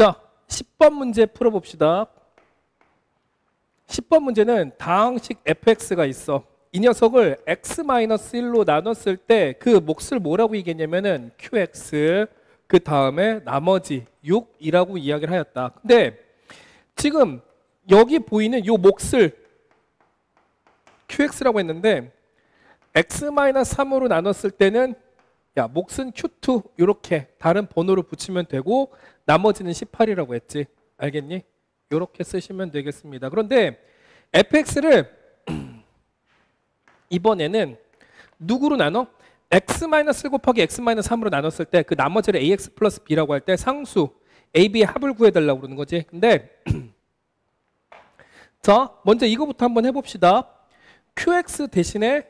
자, 10번 문제 풀어봅시다. 10번 문제는 다항식 fx가 있어. 이 녀석을 x-1로 나눴을 때 그 몫을 뭐라고 얘기했냐면은 qx 그 다음에 나머지 6이라고 이야기를 하였다. 근데 지금 여기 보이는 요 몫을 qx라고 했는데 x-3으로 나눴을 때는 야 몫은 q2 이렇게 다른 번호를 붙이면 되고 나머지는 18이라고 했지. 알겠니? 이렇게 쓰시면 되겠습니다. 그런데 fx를 이번에는 누구로 나눠? x-1 곱하기 x-3으로 나눴을 때 그 나머지를 ax 플러스 b라고 할 때 상수 a, b의 합을 구해달라고 그러는 거지. 근데 자 먼저 이거부터 한번 해봅시다. qx 대신에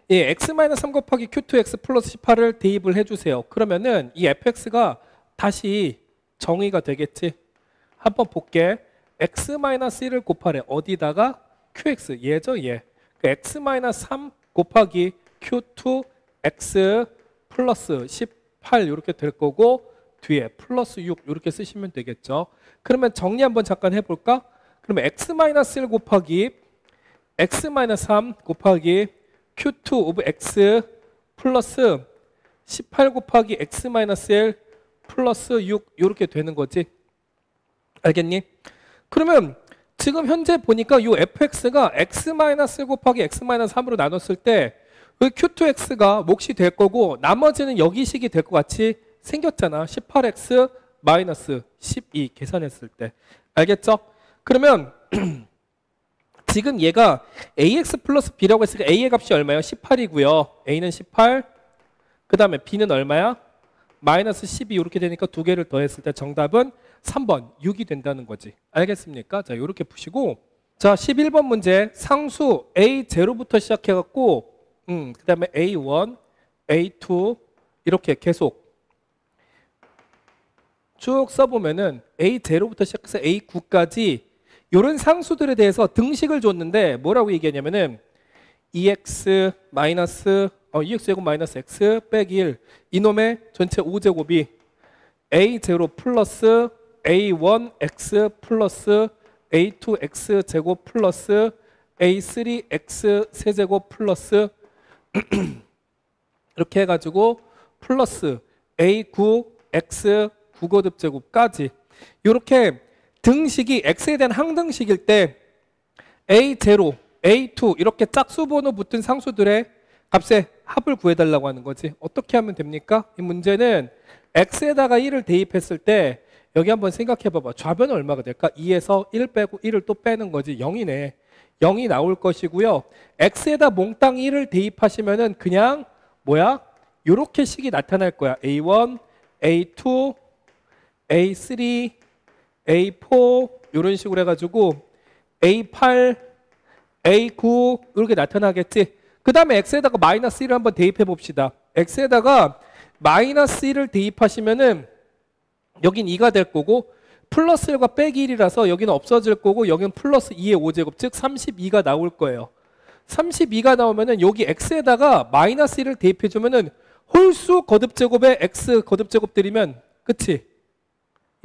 x-3 곱하기 q2x 플러스 18을 대입을 해주세요. 그러면은 이 fx가 다시 정의가 되겠지. 한번 볼게. x-1을 곱하래. 어디다가? qx. 얘죠 얘. x-3 곱하기 q2x 플러스 18 이렇게 될 거고 뒤에 플러스 6 이렇게 쓰시면 되겠죠. 그러면 정리 한번 잠깐 해볼까? 그러면 x-1 곱하기 x-3 곱하기 q2 오브 x 플러스 18 곱하기 x-1 플러스 6 이렇게 되는 거지. 알겠니? 그러면 지금 현재 보니까 이 fx가 x-1 곱하기 x-3으로 나눴을 때 그 q2x가 몫이 될 거고 나머지는 여기 식이 될 것 같이 생겼잖아. 18x 마이너스 12 계산했을 때. 알겠죠? 그러면 지금 얘가 ax 플러스 b라고 했으니까 a의 값이 얼마예요? 18이고요. a는 18, 그 다음에 b는 얼마야? 마이너스 12 이렇게 되니까 두 개를 더했을 때 정답은 3번 6이 된다는 거지. 알겠습니까? 자, 이렇게 푸시고 자 11번 문제 상수 a0부터 시작해갖고 그 다음에 a1, a2 이렇게 계속 쭉 써보면은 a0부터 시작해서 a9까지 이런 상수들에 대해서 등식을 줬는데 뭐라고 얘기하냐면은 2x 마이너스 2x제곱 마이너스 x 빼기 1 이놈의 전체 5제곱이 a0 플러스 a1x 플러스 a2x 제곱 플러스 a3x 세제곱 플러스 이렇게 해가지고 플러스 a9x 9거듭제곱까지 이렇게 등식이 x에 대한 항등식일 때 a0, a2 이렇게 짝수번호 붙은 상수들의 값의 합을 구해달라고 하는 거지. 어떻게 하면 됩니까? 이 문제는 x에다가 1을 대입했을 때 여기 한번 생각해 봐봐. 좌변은 얼마가 될까? 2에서 1 빼고 1을 또 빼는 거지. 0이네. 0이 나올 것이고요. x에다 몽땅 1을 대입하시면은 그냥 뭐야? 요렇게 식이 나타날 거야. a1, a2, a3, a4 이런 식으로 해가지고 a8, a9 이렇게 나타나겠지. 그 다음에 x에다가 마이너스 1을 한번 대입해 봅시다. x에다가 마이너스 1을 대입하시면은 여긴 2가 될 거고 플러스 1과 빼기 1이라서 여기는 없어질 거고 여기는 플러스 2의 5제곱 즉 32가 나올 거예요. 32가 나오면은 여기 x에다가 마이너스 1을 대입해 주면은 홀수 거듭제곱에 x 거듭제곱 들이면 그치?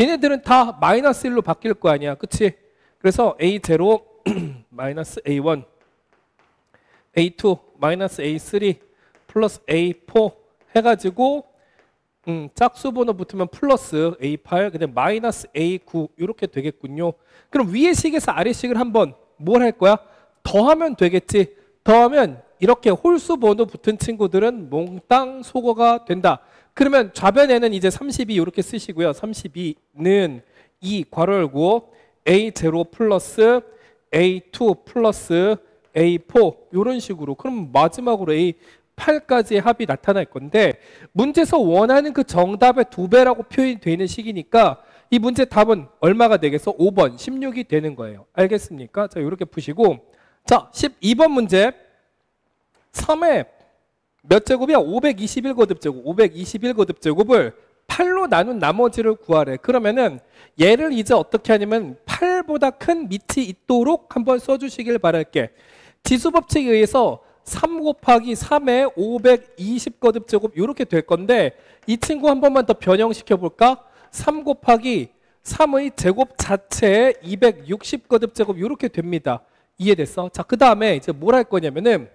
얘네들은 다 마이너스 1로 바뀔 거 아니야. 그치? 그래서 a0 마이너스 a1 a2 마이너스 a3 플러스 a4 해가지고 짝수번호 붙으면 플러스 a8 그다음 마이너스 a9 이렇게 되겠군요. 그럼 위의 식에서 아래 식을 한번 뭘 할 거야? 더하면 되겠지. 더하면 이렇게 홀수 번호 붙은 친구들은 몽땅 소거가 된다. 그러면 좌변에는 이제 32 이렇게 쓰시고요. 32는 2 괄호 열고 a0 플러스 a2 플러스 a4 이런 식으로. 그럼 마지막으로 a8까지의 합이 나타날 건데 문제에서 원하는 그 정답의 2배라고 표현이 되는 식이니까 이 문제 답은 얼마가 되겠어? 5번 16이 되는 거예요. 알겠습니까? 자, 이렇게 푸시고 자 12번 문제 3의 몇 제곱이야? 521거듭제곱 521거듭제곱을 8로 나눈 나머지를 구하래. 그러면은 얘를 이제 어떻게 하냐면 8보다 큰 밑이 있도록 한번 써주시길 바랄게. 지수법칙에 의해서 3 곱하기 3의 520거듭제곱 이렇게 될 건데 이 친구 한 번만 더 변형시켜 볼까? 3 곱하기 3의 제곱 자체에 260거듭 제곱 이렇게 됩니다. 이해됐어? 자, 그 다음에 이제 뭘 할 거냐면은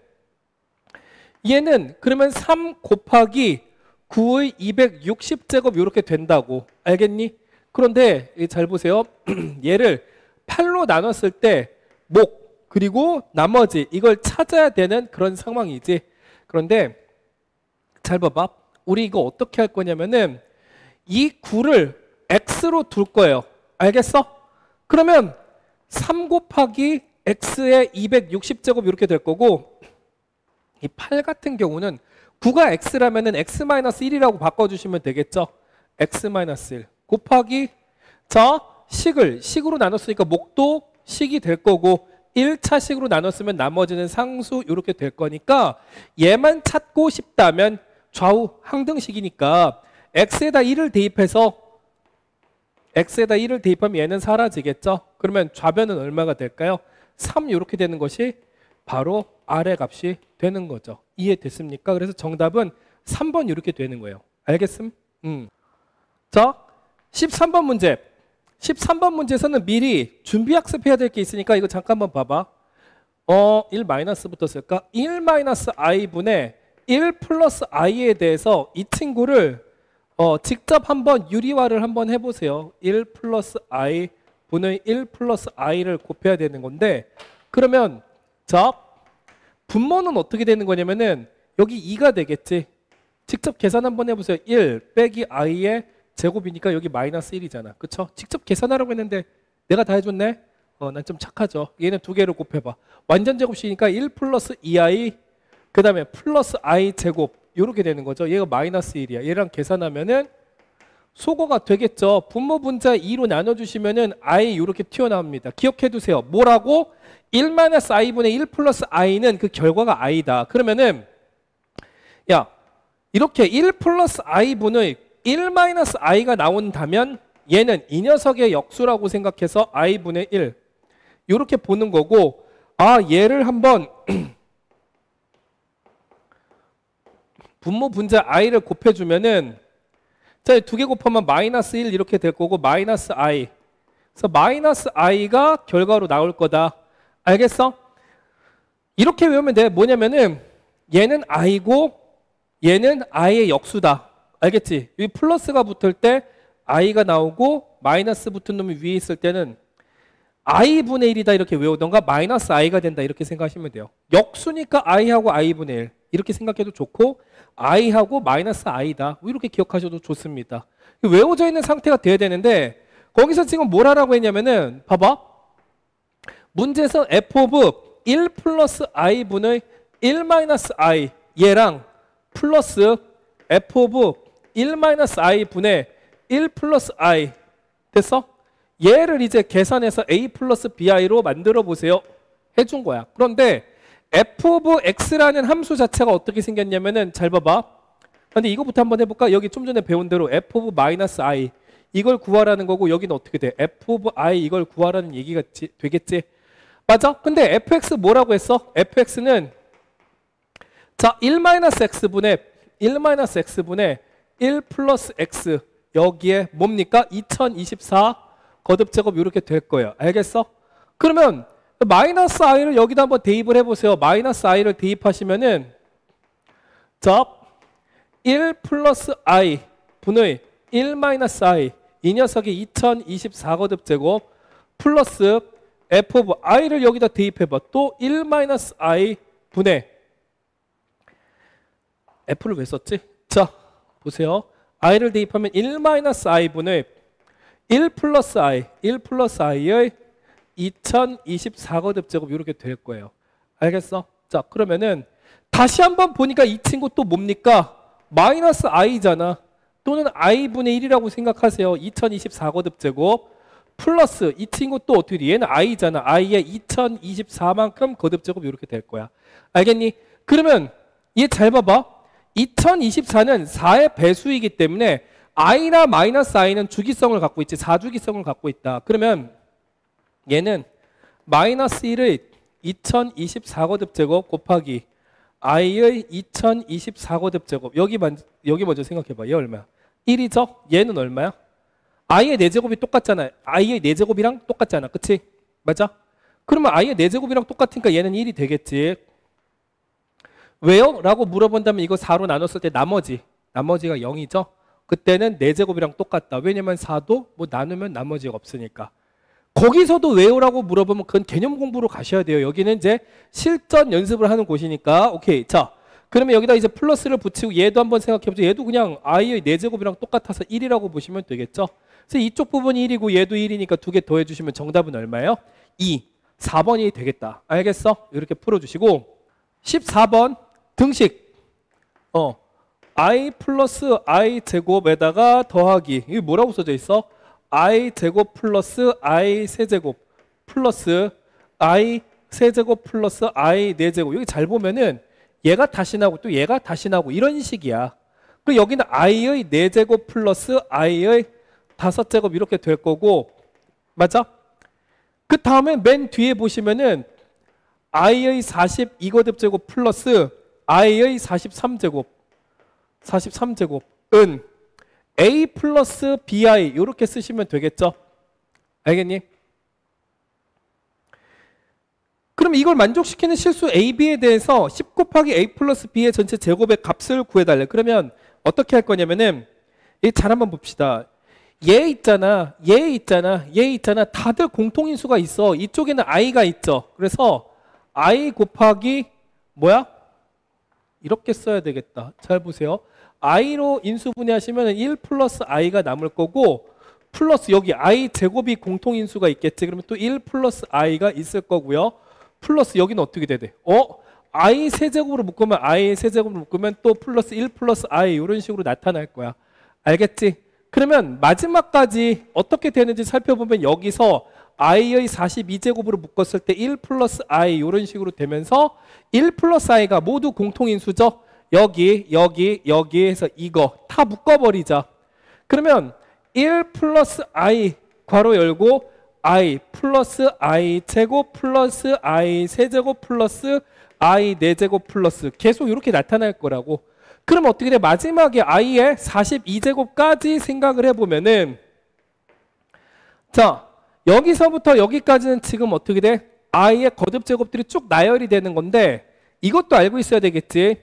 얘는 그러면 3 곱하기 9의 260제곱 이렇게 된다고. 알겠니? 그런데 잘 보세요. 얘를 8로 나눴을 때 목 그리고 나머지 이걸 찾아야 되는 그런 상황이지. 그런데 잘 봐봐. 우리 이거 어떻게 할 거냐면은 이 9를 x로 둘 거예요. 알겠어? 그러면 3 곱하기 x의 260제곱 이렇게 될 거고, 이 8 같은 경우는 9가 x라면은 x-1이라고 바꿔주시면 되겠죠. x-1 곱하기, 자, 식으로 나눴으니까 목도 식이 될 거고 1차식으로 나눴으면 나머지는 상수 이렇게 될 거니까 얘만 찾고 싶다면 좌우 항등식이니까 x에다 1을 대입하면 얘는 사라지겠죠. 그러면 좌변은 얼마가 될까요? 3 이렇게 되는 것이 바로 아래 값이 되는 거죠. 이해됐습니까? 그래서 정답은 3번 이렇게 되는 거예요. 알겠음? 자, 13번 문제. 13번 문제에서는 미리 준비 학습해야 될 게 있으니까 이거 잠깐만 봐봐. 1 마이너스부터 쓸까? 1 마이너스 i분의 1 플러스 i에 대해서 이 친구를 직접 한번 유리화를 한번 해보세요. 1 플러스 i 분의 1 플러스 i를 곱해야 되는 건데, 그러면 자, 분모는 어떻게 되는 거냐면은 여기 2가 되겠지. 직접 계산 한번 해보세요. 1 빼기 i의 제곱이니까 여기 마이너스 1이잖아. 그쵸? 직접 계산하라고 했는데 내가 다 해줬네? 난 좀 착하죠. 얘는 두 개를 곱해봐. 완전 제곱식이니까 1 플러스 2i 그 다음에 플러스 i 제곱 이렇게 되는 거죠. 얘가 마이너스 1이야. 얘랑 계산하면은 소거가 되겠죠. 분모 분자 2로 나눠주시면은 i 이렇게 튀어나옵니다. 기억해두세요. 뭐라고? 1 마이너스 i분의 1 플러스 i는 그 결과가 i다. 그러면은 야, 이렇게 1 플러스 i분의 1 마이너스 i가 나온다면 얘는 이 녀석의 역수라고 생각해서 i분의 1 이렇게 보는 거고, 얘를 한번 분모 분자 i를 곱해주면은, 자, 두 개 곱하면 마이너스 1 이렇게 될 거고 마이너스 i, 그래서 마이너스 i가 결과로 나올 거다. 알겠어? 이렇게 외우면 돼. 뭐냐면은 얘는 i고 얘는 i의 역수다. 알겠지? 여기 플러스가 붙을 때 i가 나오고 마이너스 붙은 놈이 위에 있을 때는 i분의 1이다 이렇게 외우던가 마이너스 i가 된다 이렇게 생각하시면 돼요. 역수니까 i하고 i분의 1 이렇게 생각해도 좋고 i하고 마이너스 i다 이렇게 기억하셔도 좋습니다. 외워져 있는 상태가 돼야 되는데 거기서 지금 뭘 하라고 했냐면은 봐봐. 문제에서 f of 1 플러스 i분의 1 마이너스 i 얘랑 플러스 f of 1 마이너스 i 분의 1 플러스 i 됐어? 얘를 이제 계산해서 a 플러스 bi로 만들어 보세요 해준 거야. 그런데 f of x라는 함수 자체가 어떻게 생겼냐면은 잘 봐봐. 근데 이거부터 한번 해볼까? 여기 좀 전에 배운 대로 f of 마이너스 i 이걸 구하라는 거고 여기는 어떻게 돼? f of i 이걸 구하라는 얘기가 되겠지? 맞아? 근데 fx 뭐라고 했어? fx는 자 1-x분의 1 플러스 x 여기에 뭡니까? 2024 거듭제곱 이렇게 될 거예요. 알겠어? 그러면 마이너스 i를 여기다 한번 대입을 해보세요. 마이너스 i를 대입하시면은 자 1 플러스 i 분의 1 마이너스 i 이 녀석이 2024 거듭제곱 플러스 f of i를 여기다 대입해봐. 또 1 마이너스 i 분의 f를 왜 썼지? 자 보세요. i를 대입하면 1 마이너스 i 분의 1 플러스 i의 2024 거듭제곱 이렇게 될 거예요. 알겠어? 자 그러면은 다시 한번 보니까 이 친구 또 뭡니까? 마이너스 i잖아. 또는 i분의 1이라고 생각하세요. 2024 거듭제곱 플러스 이 친구 또 어떻게 돼? 얘는 i잖아. i의 2024만큼 거듭제곱 이렇게 될 거야. 알겠니? 그러면 얘 잘 봐봐. 2024는 4의 배수이기 때문에 i나 마이너스 i는 주기성을 갖고 있지. 4주기성을 갖고 있다. 그러면 얘는 마이너스 1의 2024 거듭제곱 곱하기 i의 2024 거듭제곱 여기 먼저 생각해봐. 얘 얼마야? 1이죠? 얘는 얼마야? i의 4제곱이 똑같잖아. i의 4제곱이랑 똑같잖아. 그치? 맞아? 그러면 i의 4제곱이랑 똑같으니까 얘는 1이 되겠지. 왜요? 라고 물어본다면 이거 4로 나눴을 때 나머지가 0이죠? 그때는 4제곱이랑 똑같다. 왜냐면 4도 뭐 나누면 나머지가 없으니까. 거기서도 왜요? 라고 물어보면 그건 개념 공부로 가셔야 돼요. 여기는 이제 실전 연습을 하는 곳이니까. 오케이. 자, 그러면 여기다 이제 플러스를 붙이고 얘도 한번 생각해보죠. 얘도 그냥 i의 4제곱이랑 똑같아서 1이라고 보시면 되겠죠? 그래서 이쪽 부분이 1이고 얘도 1이니까 두 개 더해주시면 정답은 얼마예요? 2. 4번이 되겠다. 알겠어? 이렇게 풀어주시고 14번 등식. i 플러스 i 제곱에다가 더하기. 이게 뭐라고 써져 있어? i 제곱 플러스 i 세제곱 플러스 i 세제곱 플러스 i 4제곱. 여기 잘 보면은 얘가 다시 나오고 또 얘가 다시 나오고 이런 식이야. 그리고 여기는 i의 4제곱 플러스 i의 5제곱 이렇게 될 거고, 맞아? 그 다음에 맨 뒤에 보시면은 i의 42거듭제곱 플러스 i의 43제곱은 a 플러스 bi 이렇게 쓰시면 되겠죠? 알겠니? 그럼 이걸 만족시키는 실수 a, b에 대해서 10 곱하기 a 플러스 b의 전체 제곱의 값을 구해달래. 그러면 어떻게 할 거냐면은 잘 한번 봅시다. 얘 있잖아. 다들 공통인수가 있어. 이쪽에는 i가 있죠. 그래서 i 곱하기 뭐야? 이렇게 써야 되겠다. 잘 보세요. i로 인수분해하시면 1 플러스 i가 남을 거고, 플러스 여기 i 제곱이 공통인수가 있겠지. 그러면 또 1 플러스 i가 있을 거고요. 플러스 여기는 어떻게 돼야 돼? i 세제곱으로 묶으면 또 플러스 1 플러스 i 이런 식으로 나타날 거야. 알겠지? 그러면 마지막까지 어떻게 되는지 살펴보면 여기서 i의 42제곱으로 묶었을 때 1 플러스 i 이런 식으로 되면서 1 플러스 i가 모두 공통인수죠. 여기 해서 이거 다 묶어버리자. 그러면 1 플러스 i 괄호 열고 i 플러스 i 제곱 플러스 i 세제곱 플러스 i 4제곱 플러스 계속 이렇게 나타날 거라고. 그럼 어떻게 돼? 마지막에 i의 42제곱까지 생각을 해보면은, 자, 여기서부터 여기까지는 지금 어떻게 돼? i의 거듭제곱들이 쭉 나열이 되는 건데, 이것도 알고 있어야 되겠지.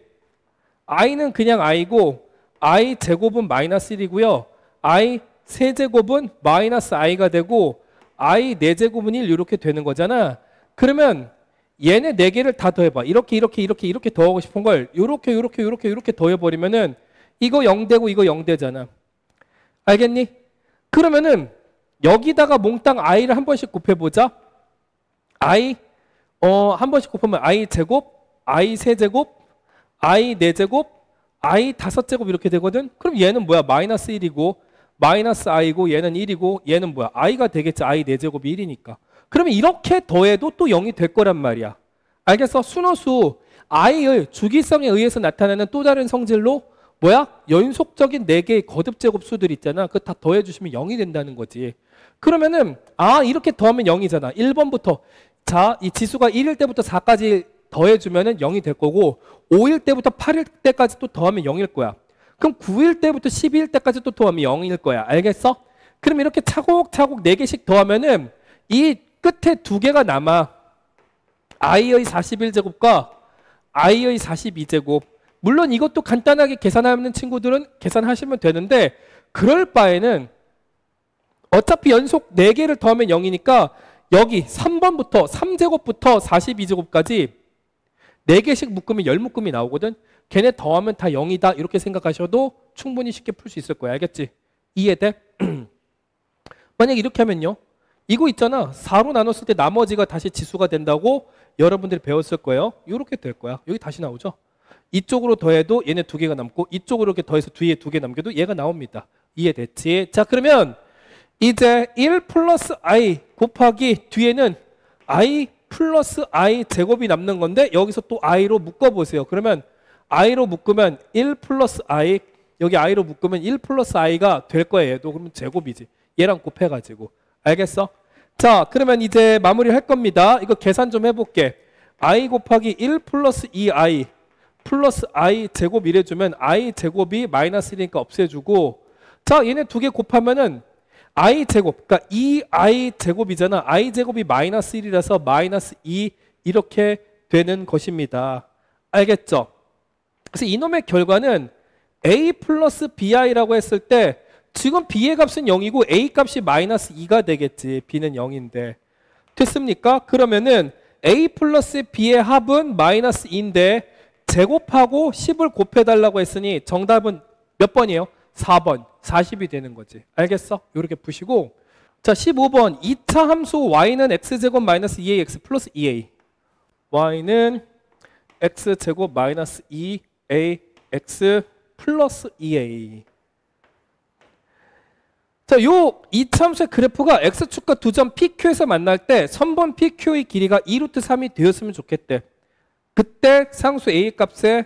i는 그냥 i고 i 제곱은 마이너스 1이고요. i 세제곱은 마이너스 i가 되고 i 4제곱은 1 이렇게 되는 거잖아. 그러면 얘네 4개를 다 더해봐. 이렇게 더하고 싶은 걸 이렇게 더해버리면은 이거 0되고 이거 0되잖아. 알겠니? 그러면은 여기다가 몽땅 i를 한 번씩 곱해보자. i 한 번씩 곱하면 i 제곱, i 세제곱, i 4제곱, i 5제곱 이렇게 되거든. 그럼 얘는 뭐야? 마이너스 1이고 마이너스 i고 얘는 1이고 얘는 뭐야? i가 되겠지. i 4제곱이 1이니까. 그러면 이렇게 더해도 또 0이 될 거란 말이야. 알겠어? 순호수 i의 주기성에 의해서 나타나는 또 다른 성질로 뭐야? 연속적인 4개의 거듭제곱 수들 있잖아. 그거 다 더해주시면 0이 된다는 거지. 그러면은 이렇게 더하면 0이잖아. 1번부터 자, 이 지수가 1일 때부터 4까지 더해주면은 0이 될 거고 5일 때부터 8일 때까지 또 더하면 0일 거야. 그럼 9일 때부터 12일 때까지 또 더하면 0일 거야. 알겠어? 그럼 이렇게 차곡차곡 4개씩 더하면은 이 끝에 2개가 남아. i의 41제곱과 i의 42제곱. 물론 이것도 간단하게 계산하는 친구들은 계산하시면 되는데, 그럴 바에는 어차피 연속 4개를 더하면 0이니까 여기 3번부터 3제곱부터 42제곱까지 4개씩 묶으면 10묶음이 나오거든. 걔네 더하면 다 0이다 이렇게 생각하셔도 충분히 쉽게 풀 수 있을 거야. 알겠지? 이해돼? 만약 이렇게 하면요, 이거 있잖아. 4로 나눴을 때 나머지가 다시 지수가 된다고 여러분들이 배웠을 거예요. 이렇게 될 거야. 여기 다시 나오죠. 이쪽으로 더해도 얘네 2개가 남고 이쪽으로 이렇게 더해서 뒤에 2개 남겨도 얘가 나옵니다. 이해됐지? 자, 그러면 이제 1 플러스 i 곱하기 뒤에는 i 플러스 i 제곱이 남는 건데, 여기서 또 i로 묶어보세요. 그러면 i로 묶으면 1 플러스 i, 여기 i로 묶으면 1 플러스 i가 될 거예요. 얘도 그러면 제곱이지. 얘랑 곱해가지고. 알겠어? 자, 그러면 이제 마무리 할 겁니다. 이거 계산 좀 해볼게. i 곱하기 1 플러스 2i 플러스 i 제곱 이래주면 i 제곱이 마이너스 1이니까 없애주고, 자, 얘네 2개 곱하면은 i제곱, 그러니까 2i제곱이잖아. i제곱이 마이너스 1이라서 마이너스 2 이렇게 되는 것입니다. 알겠죠? 그래서 이놈의 결과는 a 플러스 bi라고 했을 때 지금 b의 값은 0이고 a 값이 마이너스 2가 되겠지. b는 0인데. 됐습니까? 그러면은 a 플러스 b의 합은 마이너스 2인데 제곱하고 10을 곱해달라고 했으니 정답은 몇 번이에요? 4번. 40이 되는 거지. 알겠어? 이렇게 푸시고. 자, 15번. 2차 함수 y는 x제곱 마이너스 2ax 플러스 2a. y는 x제곱 마이너스 2ax 플러스 2a. 자, 요 2차 함수의 그래프가 x축과 두 점 PQ에서 만날 때 선분 PQ의 길이가 2루트 3이 되었으면 좋겠대. 그때 상수 a의 값에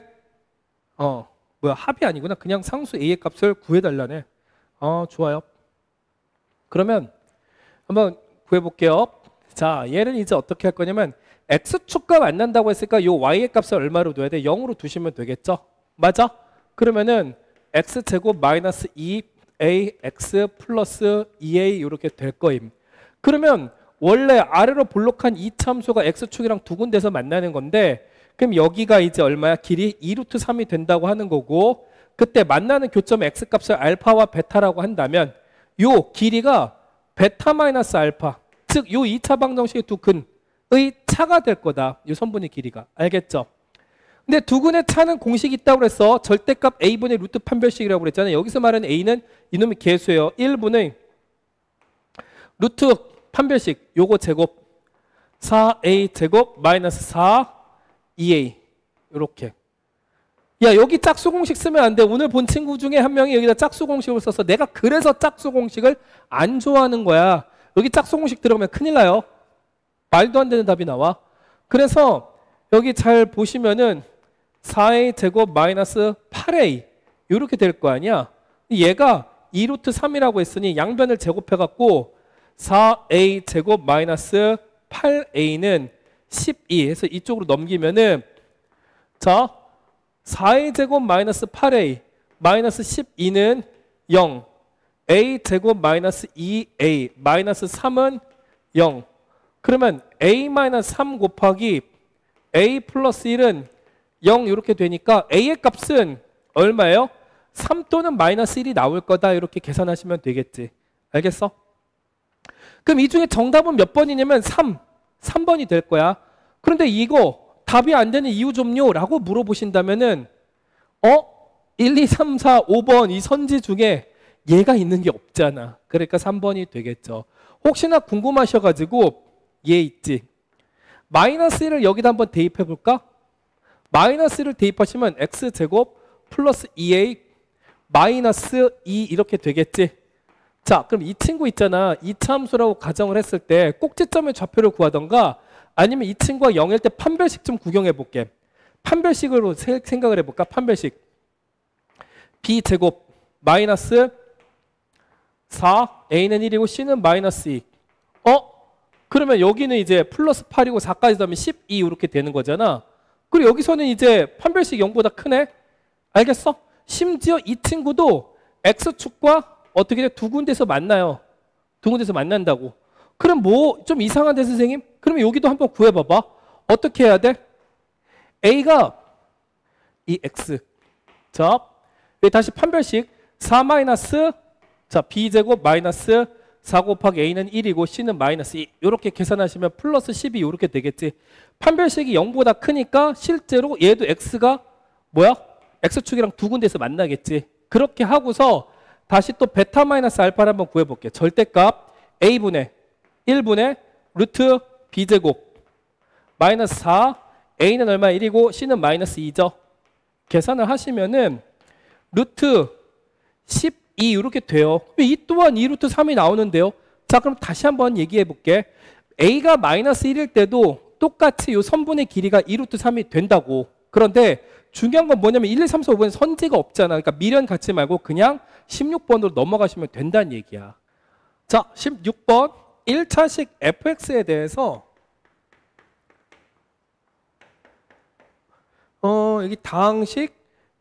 합이 아니구나. 그냥 상수 a의 값을 구해달라네. 좋아요. 그러면 한번 구해볼게요. 자, 얘는 이제 어떻게 할 거냐면 x축과 만난다고 했으니까 요 y의 값을 얼마로 둬야 돼? 0으로 두시면 되겠죠? 맞아? 그러면은 x제곱 마이너스 2ax 플러스 2a 이렇게 될 거임. 그러면 원래 아래로 볼록한 이 참수가 x축이랑 두 군데서 만나는 건데 그럼 여기가 이제 얼마야? 길이 2루트 3이 된다고 하는 거고 그때 만나는 교점 x값을 알파와 베타라고 한다면 요 길이가 베타 마이너스 알파 즉 요 2차 방정식의 두 근의 차가 될 거다. 이 선분의 길이가. 알겠죠? 근데 두 근의 차는 공식이 있다고 그래서 절대값 a분의 루트 판별식이라고 그랬잖아요. 여기서 말하는 a는 이놈의 개수예요. 1분의 루트 판별식 요거 제곱 4a 제곱 마이너스 4 2a 요렇게. 야, 여기 짝수 공식 쓰면 안 돼. 오늘 본 친구 중에 한 명이 여기다 짝수 공식을 써서 내가 그래서 짝수 공식을 안 좋아하는 거야. 여기 짝수 공식 들어가면 큰일 나요. 말도 안 되는 답이 나와. 그래서 여기 잘 보시면은 4a 제곱 마이너스 8a 이렇게 될 거 아니야. 얘가 2루트 3이라고 했으니 양변을 제곱해갖고 4a 제곱 마이너스 8a는 12 해서 이쪽으로 넘기면은 자 4a 제곱 마이너스 8a 마이너스 12는 0 a 제곱 마이너스 2a 마이너스 3은 0 그러면 a 마이너스 3 곱하기 a 플러스 1은 0 이렇게 되니까 a의 값은 얼마예요? 3 또는 마이너스 1이 나올 거다 이렇게 계산하시면 되겠지. 알겠어? 그럼 이 중에 정답은 몇 번이냐면 3번이 될 거야. 그런데 이거 답이 안 되는 이유 좀요 라고 물어보신다면은 1, 2, 3, 4, 5번 이 선지 중에 얘가 있는 게 없잖아. 그러니까 3번이 되겠죠. 혹시나 궁금하셔가지고 얘 있지. 마이너스 1을 여기다 한번 대입해 볼까? 마이너스 1을 대입하시면 x제곱 플러스 2a 마이너스 2 이렇게 되겠지. 자, 그럼 이 친구 있잖아. 이차 함수라고 가정을 했을 때 꼭지점의 좌표를 구하던가 아니면 이 친구가 0일 때 판별식 좀 구경해 볼게. 판별식으로 생각을 해볼까? 판별식 b제곱 마이너스 4 a는 1이고 c는 마이너스 2 그러면 여기는 이제 플러스 8이고 4까지 더하면 12 이렇게 되는 거잖아. 그리고 여기서는 이제 판별식 0보다 크네. 알겠어? 심지어 이 친구도 x축과 어떻게 돼? 두 군데서 만나요. 두 군데서 만난다고. 그럼 뭐 좀 이상한데 선생님? 그러면 여기도 한번 구해봐봐. 어떻게 해야 돼? a가 이 x. 자, 여기 다시 판별식 4 마이너스 자 b제곱 마이너스 4 곱하기 a는 1이고 c는 마이너스 2 이렇게 계산하시면 플러스 12 이렇게 되겠지. 판별식이 0보다 크니까 실제로 얘도 x가 뭐야? x축이랑 두 군데서 만나겠지. 그렇게 하고서 다시 또 베타 마이너스 알파를 한번 구해볼게. 절대값 a분의 1분의 루트 b제곱 마이너스 4 a는 얼마 1이고 c는 마이너스 2죠. 계산을 하시면은 루트 12 이렇게 돼요. 이 또한 2루트 3이 나오는데요. 자, 그럼 다시 한번 얘기해 볼게. a가 마이너스 1일 때도 똑같이 이 선분의 길이가 2루트 3이 된다고. 그런데 중요한 건 뭐냐면 1, 2, 3, 4, 5번에 선지가 없잖아. 그러니까 미련 갖지 말고 그냥 16번으로 넘어가시면 된다는 얘기야. 자, 16번 1차식 fx에 대해서 여기 다항식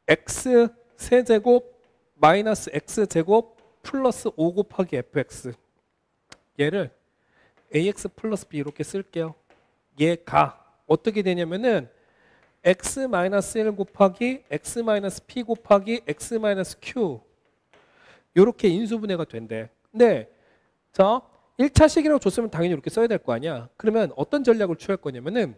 x 세제곱 마이너스 x제곱 플러스 5 곱하기 fx. 얘를 ax 플러스 b 이렇게 쓸게요. 얘가 어떻게 되냐면은 x-1 곱하기 x-p 곱하기 x-q 이렇게 인수분해가 된대. 근데 자 1차식이라고 줬으면 당연히 이렇게 써야 될 거 아니야. 그러면 어떤 전략을 취할 거냐면은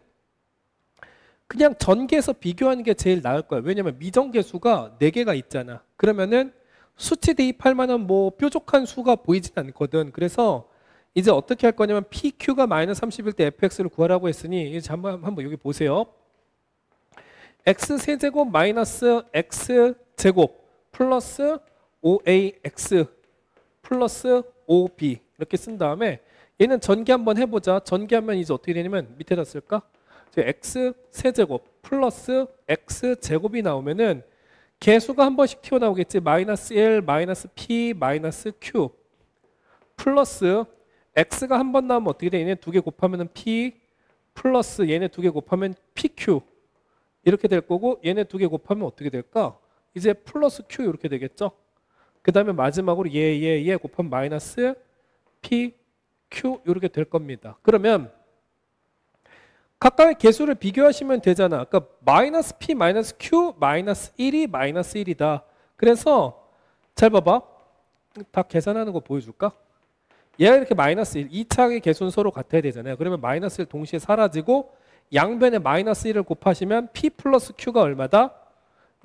그냥 전개해서 비교하는 게 제일 나을 거야. 왜냐면 미정계수가 4개가 있잖아. 그러면은 수치 대입할 만한 뭐 뾰족한 수가 보이진 않거든. 그래서 이제 어떻게 할 거냐면 PQ가 마이너스 30일 때 fx를 구하라고 했으니 이제 한번 여기 보세요. x 세제곱 마이너스 x 제곱 플러스 5ax 플러스 5b 이렇게 쓴 다음에 얘는 전개 한번 해보자. 전개하면 이제 어떻게 되냐면 밑에다 쓸까? x 세제곱 플러스 x 제곱이 나오면은 개수가 한 번씩 튀어나오겠지. 마이너스 1 마이너스 p 마이너스 q 플러스 x가 한 번 나오면 어떻게 돼? 얘네 2개 곱하면은 p 플러스 얘네 2개 곱하면 pq 이렇게 될 거고 얘네 2개 곱하면 어떻게 될까? 이제 플러스 q 이렇게 되겠죠. 그 다음에 마지막으로 얘 곱하면 마이너스 p q 이렇게 될 겁니다. 그러면 각각의 개수를 비교하시면 되잖아. 그러니까 마이너스 p 마이너스 q 마이너스 1이 마이너스 1이다. 그래서 잘 봐봐. 다 계산하는 거 보여줄까? 얘가 이렇게 마이너스 1, 2차의 개수는 서로 같아야 되잖아요. 그러면 마이너스 1 동시에 사라지고 양변에 마이너스 1을 곱하시면 p 플러스 q가 얼마다?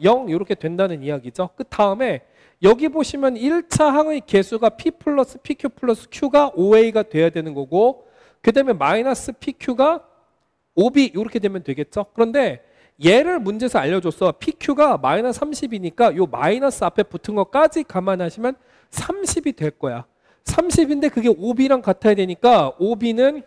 0 이렇게 된다는 이야기죠. 그 다음에 여기 보시면 1차 항의 개수가 p 플러스 pq 플러스 q가 5a가 돼야 되는 거고 그 다음에 마이너스 pq가 5b 이렇게 되면 되겠죠. 그런데 얘를 문제에서 알려줬어. pq가 마이너스 30이니까 요 마이너스 앞에 붙은 것까지 감안하시면 30이 될 거야. 30인데 그게 5b랑 같아야 되니까 5b는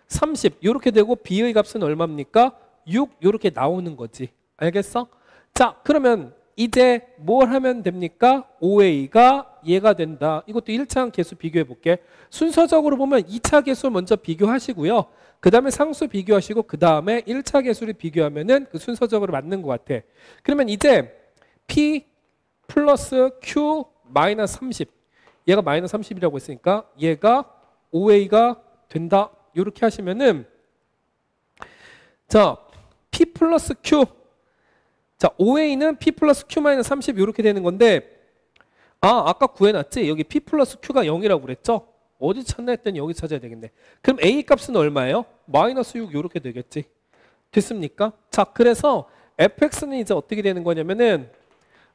30 이렇게 되고 b의 값은 얼마입니까? 6 이렇게 나오는 거지. 알겠어? 자 그러면 이제 뭘 하면 됩니까? 5a가 얘가 된다. 이것도 1차 개수 비교해 볼게. 순서적으로 보면 2차 개수 먼저 비교하시고요. 그 다음에 상수 비교하시고 그 다음에 1차 개수를 비교하면은 그 순서적으로 맞는 것 같아. 그러면 이제 p 플러스 q 마이너스 30 얘가 마이너스 30이라고 했으니까 얘가 5a가 된다. 이렇게 하시면은 자 p 플러스 q 자 5a는 p 플러스 q 마이너스 30 이렇게 되는 건데 아까 구해놨지? 여기 p 플러스 q가 0이라고 그랬죠? 어디 찾나 했더니 여기 찾아야 되겠네. 그럼 a 값은 얼마예요? 마이너스 6 이렇게 되겠지. 됐습니까? 자 그래서 fx는 이제 어떻게 되는 거냐면은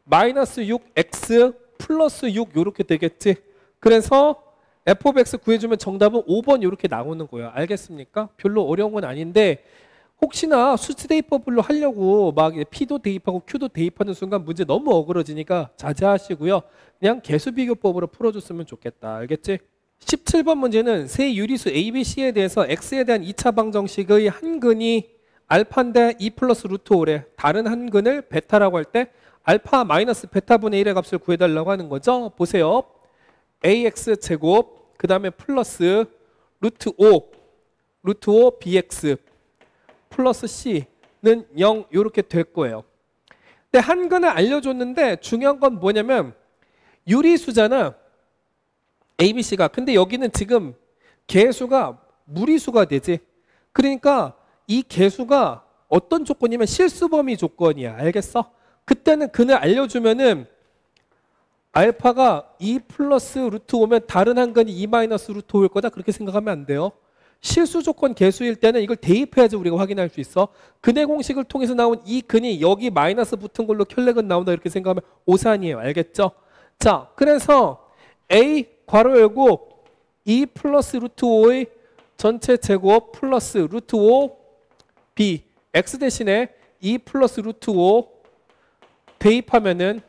마이너스 6x 플러스 6 이렇게 되겠지. 그래서 f of x 구해주면 정답은 5번 이렇게 나오는 거예요. 알겠습니까? 별로 어려운 건 아닌데 혹시나 수치 대입법으로 하려고 막 p도 대입하고 q도 대입하는 순간 문제 너무 어그러지니까 자제하시고요. 그냥 개수비교법으로 풀어줬으면 좋겠다. 알겠지? 17번 문제는 세 유리수 ABC에 대해서 x에 대한 2차 방정식의 한 근이 알파인데 2 플러스 루트 5래. 다른 한 근을 베타라고 할 때 알파 마이너스 베타분의 1의 값을 구해달라고 하는 거죠. 보세요. ax 제곱 그 다음에 플러스 루트 5 bx 플러스 c는 0 이렇게 될 거예요. 근데 한 근을 알려줬는데 중요한 건 뭐냐면 유리수잖아. ABC가. 근데 여기는 지금 개수가 무리수가 되지. 그러니까 이 개수가 어떤 조건이면 실수범위 조건이야. 알겠어? 그때는 근을 알려주면은 알파가 2 플러스 루트 5면 다른 한 근이 2 마이너스 루트 5일 거다. 그렇게 생각하면 안 돼요. 실수 조건 개수일 때는 이걸 대입해야지 우리가 확인할 수 있어. 근의 공식을 통해서 나온 이 근이 여기 마이너스 붙은 걸로 켤레근 나온다. 이렇게 생각하면 오산이에요. 알겠죠? 자, 그래서 A 괄호 열고 2 플러스 루트 5의 전체 제곱 플러스 루트 5 B X 대신에 2 플러스 루트 5 대입하면은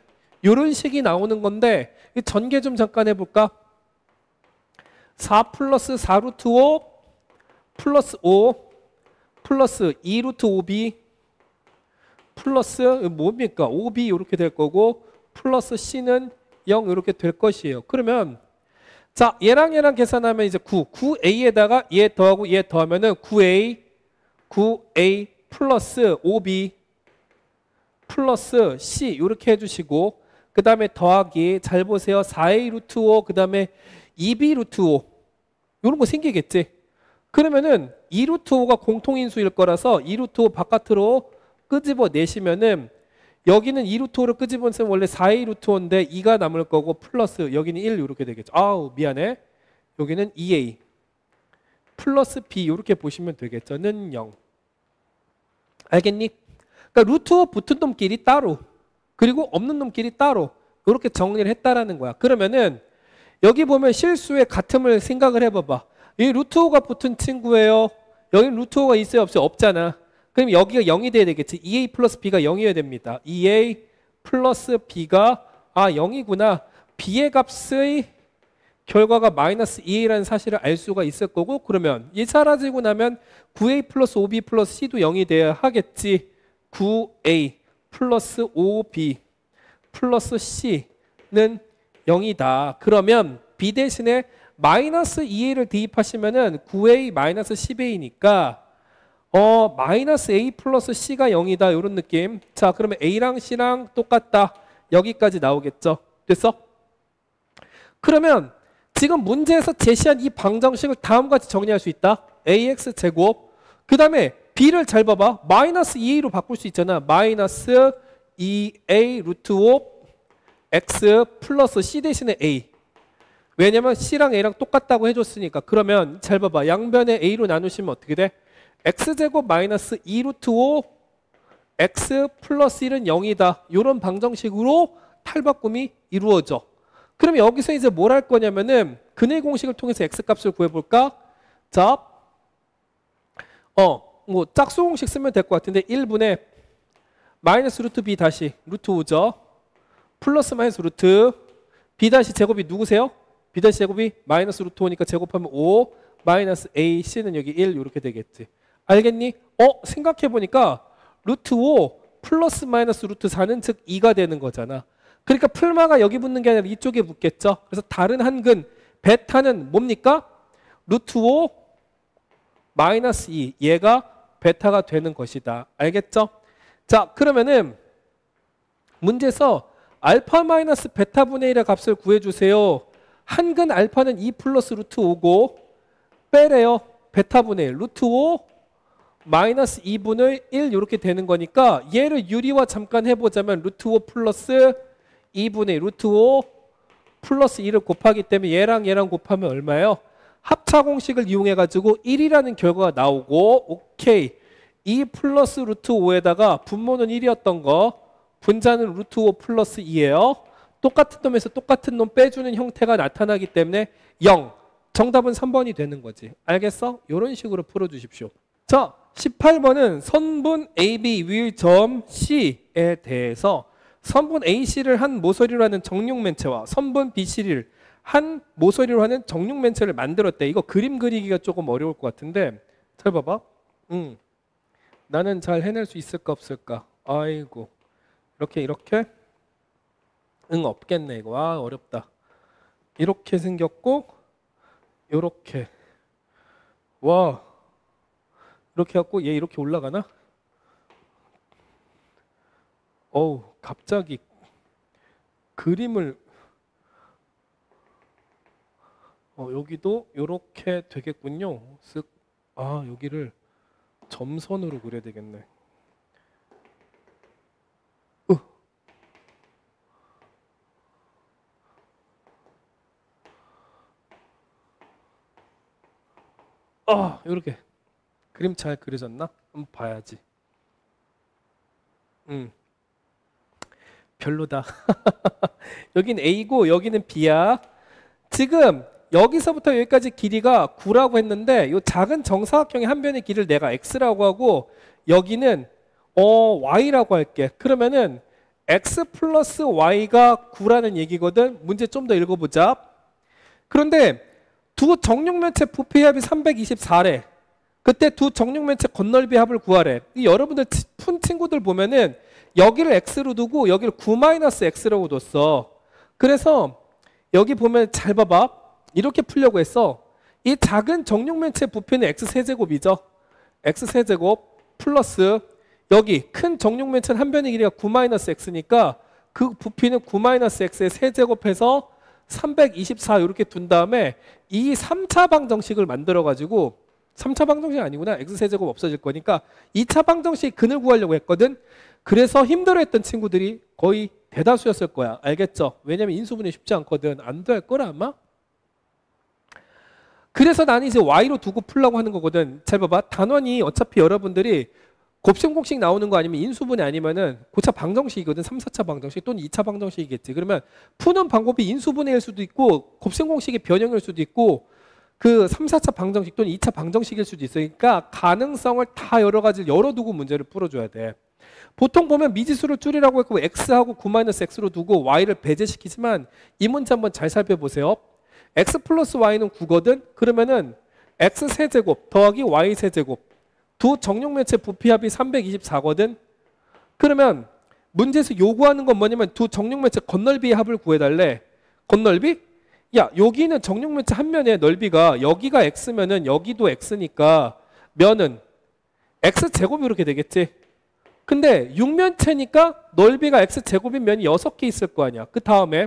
이런 식이 나오는 건데 전개 좀 잠깐 해볼까? 4 플러스 4 루트 5 플러스 5 플러스 2 루트 5B 플러스 뭡니까? 5B 이렇게 될 거고 플러스 C는 0 이렇게 될 것이에요. 그러면 자 얘랑 계산하면 이제 9A에다가 얘 더하고 얘 더하면은 9A 플러스 5B 플러스 C 이렇게 해주시고 그 다음에 더하기, 잘 보세요. 4a 루트 5, 그 다음에 2b 루트 5. 이런 거 생기겠지. 그러면은 2 루트 5가 공통인수일 거라서 2 루트 5 바깥으로 끄집어 내시면은 여기는 2 루트 5를 끄집어 내면 원래 4a 루트 5인데 2가 남을 거고 플러스 여기는 1 이렇게 되겠죠. 아우 미안해. 여기는 2a 플러스 b 이렇게 보시면 되겠죠. 는 0. 알겠니? 그러니까 루트 5 붙은 놈끼리 따로 그리고 없는 놈끼리 따로 이렇게 정리를 했다라는 거야. 그러면은 여기 보면 실수의 같음을 생각을 해봐봐. 이 루트 5가 붙은 친구예요. 여기 루트 5가 있어요? 없어요? 없잖아. 그럼 여기가 0이 돼야 되겠지. 2a 플러스 b가 0이어야 됩니다. 2a 플러스 b가 0이구나. b의 값의 결과가 마이너스 2a라는 사실을 알 수가 있을 거고 그러면 이 사라지고 나면 9a 플러스 5b 플러스 c도 0이 돼야 하겠지. 9a 플러스 5b 플러스 c는 0이다. 그러면 b 대신에 마이너스 2a를 대입하시면은 9a 마이너스 10a니까 마이너스 a 플러스 c가 0이다. 이런 느낌. 자, 그러면 a랑 c랑 똑같다. 여기까지 나오겠죠. 됐어? 그러면 지금 문제에서 제시한 이 방정식을 다음과 같이 정리할 수 있다. ax 제곱. 그 다음에 b를 잘 봐봐. 마이너스 2a로 바꿀 수 있잖아. 마이너스 2a 루트 5 x 플러스 c 대신에 a. 왜냐면 c랑 a랑 똑같다고 해줬으니까. 그러면 잘 봐봐. 양변에 a로 나누시면 어떻게 돼? x제곱 마이너스 2 루트 5 x 플러스 1은 0이다. 이런 방정식으로 탈바꿈이 이루어져. 그럼 여기서 이제 뭘 할 거냐면은 근의 공식을 통해서 x값을 구해볼까? 자, 뭐 짝수 공식 쓰면 될 것 같은데 1분의 마이너스 루트 b 다시 루트 5죠. 플러스 마이너스 루트 b 다시 제곱이 누구세요? b 다시 제곱이 마이너스 루트 5니까 제곱하면 5 마이너스 a c는 여기 1 이렇게 되겠지. 알겠니? 생각해보니까 루트 5 플러스 마이너스 루트 4는 즉 2가 되는 거잖아. 그러니까 풀마가 여기 붙는 게 아니라 이쪽에 붙겠죠. 그래서 다른 한근 베타는 뭡니까? 루트 5 마이너스 2 얘가 베타가 되는 것이다. 알겠죠? 자, 그러면은 문제에서 알파 마이너스 베타 분의 1의 값을 구해주세요. 한근 알파는 2 플러스 루트 5고 빼래요. 베타 분의 1 루트 5 마이너스 2분의 1 이렇게 되는 거니까 얘를 유리화 잠깐 해보자면 루트 5 플러스 2분의 1 루트 5 플러스 2를 곱하기 때문에 얘랑 곱하면 얼마예요? 합차 공식을 이용해 가지고 1이라는 결과가 나오고 오케이. 2 플러스 루트 5에다가 분모는 1이었던 거 분자는 루트 5 플러스 2예요. 똑같은 놈에서 똑같은 놈 빼주는 형태가 나타나기 때문에 0. 정답은 3번이 되는 거지. 알겠어? 이런 식으로 풀어주십시오. 자, 18번은 선분 AB 위의 점 C에 대해서 선분 AC를 한 모서리로 하는 정육면체와 선분 BC를 한 모서리로 하는 정육면체를 만들었대. 이거 그림 그리기가 조금 어려울 것 같은데 잘 봐봐. 나는 잘 해낼 수 있을까 없을까? 아이고 이렇게 없겠네 이거. 어렵다. 이렇게 생겼고 이렇게 와 이렇게 갖고 얘 이렇게 올라가나? 어우 갑자기 그림을 여기도 이렇게 되겠군요. 쓱 여기를 점선으로 그려야 되겠네. 이렇게 그림 잘 그려졌나? 한번 봐야지. 별로다. 여긴 A고 여기는 B야. 지금 여기서부터 여기까지 길이가 9라고 했는데 이 작은 정사각형의 한 변의 길이를 내가 X라고 하고 여기는 Y라고 할게. 그러면은 X 플러스 Y가 9라는 얘기거든. 문제 좀 더 읽어보자. 그런데 두 정육면체 부피의 합이 324래. 그때 두 정육면체 건널비 합을 구하래. 여러분들 푼 친구들 보면은 여기를 X로 두고 여기를 9-X라고 뒀어. 그래서 여기 보면 잘 봐봐. 이렇게 풀려고 했어. 이 작은 정육면체 부피는 X세제곱이죠. X세제곱 플러스 여기 큰 정육면체는 한 변의 길이가 9-X니까 그 부피는 9-x의 세제곱해서 324 이렇게 둔 다음에 이 3차 방정식을 만들어 가지고 3차 방정식 아니구나. x세제곱 없어질 거니까 2차 방정식 근을 구하려고 했거든. 그래서 힘들어했던 친구들이 거의 대다수였을 거야. 알겠죠? 왜냐면 인수분해 쉽지 않거든. 안 될 거라 아마? 그래서 나는 이제 y로 두고 풀려고 하는 거거든. 잘 봐봐. 단원이 어차피 여러분들이 곱셈 공식 나오는 거 아니면 인수분해 아니면은 고차 방정식이거든. 3, 4차 방정식 또는 2차 방정식이겠지. 그러면 푸는 방법이 인수분해일 수도 있고 곱셈 공식의 변형일 수도 있고 그 3, 4차 방정식 또는 2차 방정식일 수도 있으니까 가능성을 다 여러 가지를 열어두고 문제를 풀어줘야 돼. 보통 보면 미지수를 줄이라고 했고 x하고 9-x로 두고 y를 배제시키지만 이 문제 한번 잘 살펴보세요. x 플러스 y는 9거든. 그러면은 x 세제곱 더하기 y 세제곱 두 정육면체 부피합이 324거든. 그러면 문제에서 요구하는 건 뭐냐면 두 정육면체 건널비의 합을 구해달래. 건널비? 야, 여기는 정육면체 한 면의 넓이가 여기가 x면은 여기도 x니까 면은 x제곱이 이렇게 되겠지. 근데 6면체니까 넓이가 x제곱인 면이 6개 있을 거 아니야. 그 다음에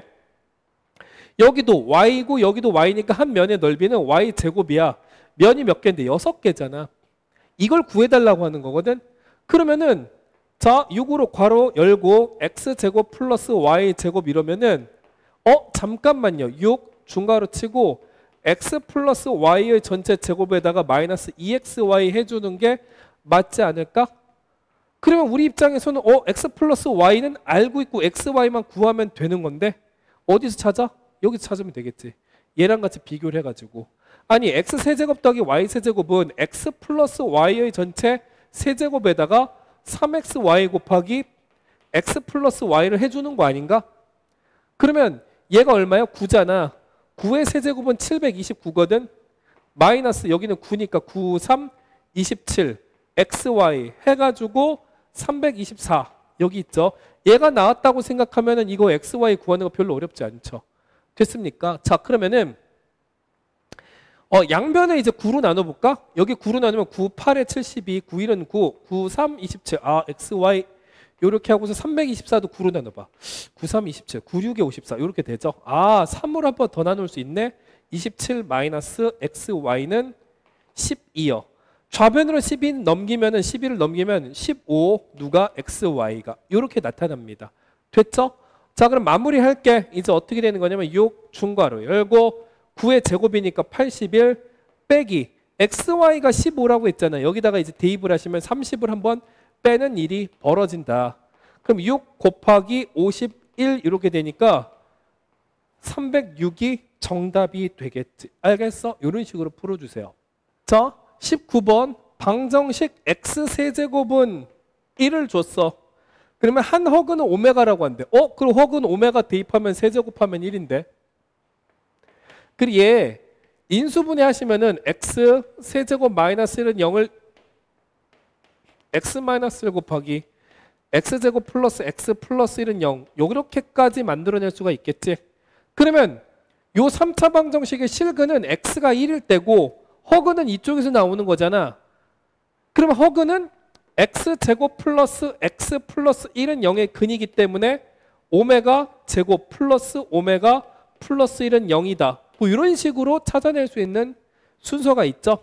여기도 y고 여기도 y니까 한 면의 넓이는 y제곱이야. 면이 몇 개인데 6개잖아. 이걸 구해달라고 하는 거거든. 그러면은 자 6으로 괄호 열고 x제곱 플러스 y제곱 이러면은 잠깐만요. 6 중괄호 치고 x 플러스 y의 전체 제곱에다가 마이너스 2xy 해주는 게 맞지 않을까? 그러면 우리 입장에서는 x 플러스 y는 알고 있고 xy만 구하면 되는 건데 어디서 찾아? 여기서 찾으면 되겠지. 얘랑 같이 비교를 해가지고 아니 x 세제곱 더하기 y 세제곱은 x 플러스 y의 전체 세제곱에다가 3xy 곱하기 x 플러스 y를 해주는 거 아닌가? 그러면 얘가 얼마야? 9잖아. 9의 세제곱은 729거든. 마이너스 여기는 9니까 9, 3, 27 xy 해가지고 324 여기 있죠. 얘가 나왔다고 생각하면은 이거 xy 구하는 거 별로 어렵지 않죠. 됐습니까? 자 그러면은 양변을 이제 9로 나눠볼까? 여기 9로 나누면 9, 8에 72, 9, 1은 9, 9, 3, 27 xy 요렇게 하고서 324도 9로 나눠봐. 9, 3, 27, 9, 6에 54 요렇게 되죠. 3으로 한 번 더 나눌 수 있네. 27 마이너스 xy는 12요. 좌변으로 12 넘기면은 12를 넘기면 15 누가 xy가 요렇게 나타납니다. 됐죠? 자 그럼 마무리할게. 이제 어떻게 되는 거냐면 6 중괄호 열고 9의 제곱이니까 81 빼기 xy가 15라고 했잖아요. 여기다가 이제 대입을 하시면 30을 한번 빼는 일이 벌어진다. 그럼 6 곱하기 51 이렇게 되니까 306이 정답이 되겠지. 알겠어? 이런 식으로 풀어주세요. 자 19번 방정식 x세제곱은 1을 줬어. 그러면 한 허그는 오메가라고 한대. 그럼 허그는 오메가 대입하면 세제곱하면 1인데. 그리고 얘 인수분해 하시면은 x 세제곱 마이너스 1은 0을 x 마이너스 1 곱하기 x제곱 플러스 x 플러스 1은 0 요렇게까지 만들어낼 수가 있겠지. 그러면 요 3차 방정식의 실근은 x가 1일 때고 허그는 이쪽에서 나오는 거잖아. 그러면 허그는 x제곱 플러스 x 플러스 1은 0의 근이기 때문에 오메가 제곱 플러스 오메가 플러스 1은 0이다. 뭐 이런 식으로 찾아낼 수 있는 순서가 있죠.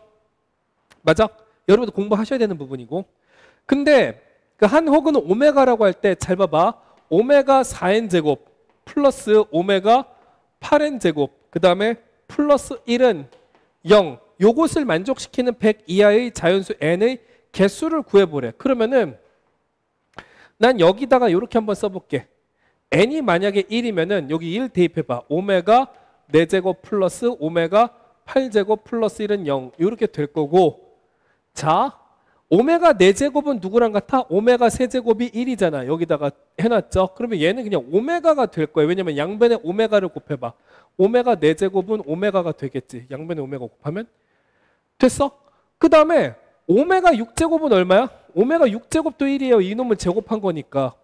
맞아? 여러분도 공부하셔야 되는 부분이고. 근데 그 한 허그는 오메가라고 할 때 잘 봐봐. 오메가 4n 제곱 플러스 오메가 8n 제곱 그 다음에 플러스 1은 0 요것을 만족시키는 100 이하의 자연수 n의 개수를 구해보래. 그러면은 난 여기다가 이렇게 한번 써볼게. n이 만약에 1이면은 여기 1 대입해봐. 오메가 4제곱 플러스 오메가 8제곱 플러스 1은 0 이렇게 될 거고. 자 오메가 4제곱은 누구랑 같아? 오메가 세제곱이 1이잖아. 여기다가 해놨죠. 그러면 얘는 그냥 오메가가 될 거예요. 왜냐면 양변에 오메가를 곱해봐. 오메가 4제곱은 오메가가 되겠지. 양변에 오메가 곱하면 됐어? 그 다음에 오메가 6제곱은 얼마야? 오메가 6제곱도 1이에요. 이놈을 제곱한 거니까.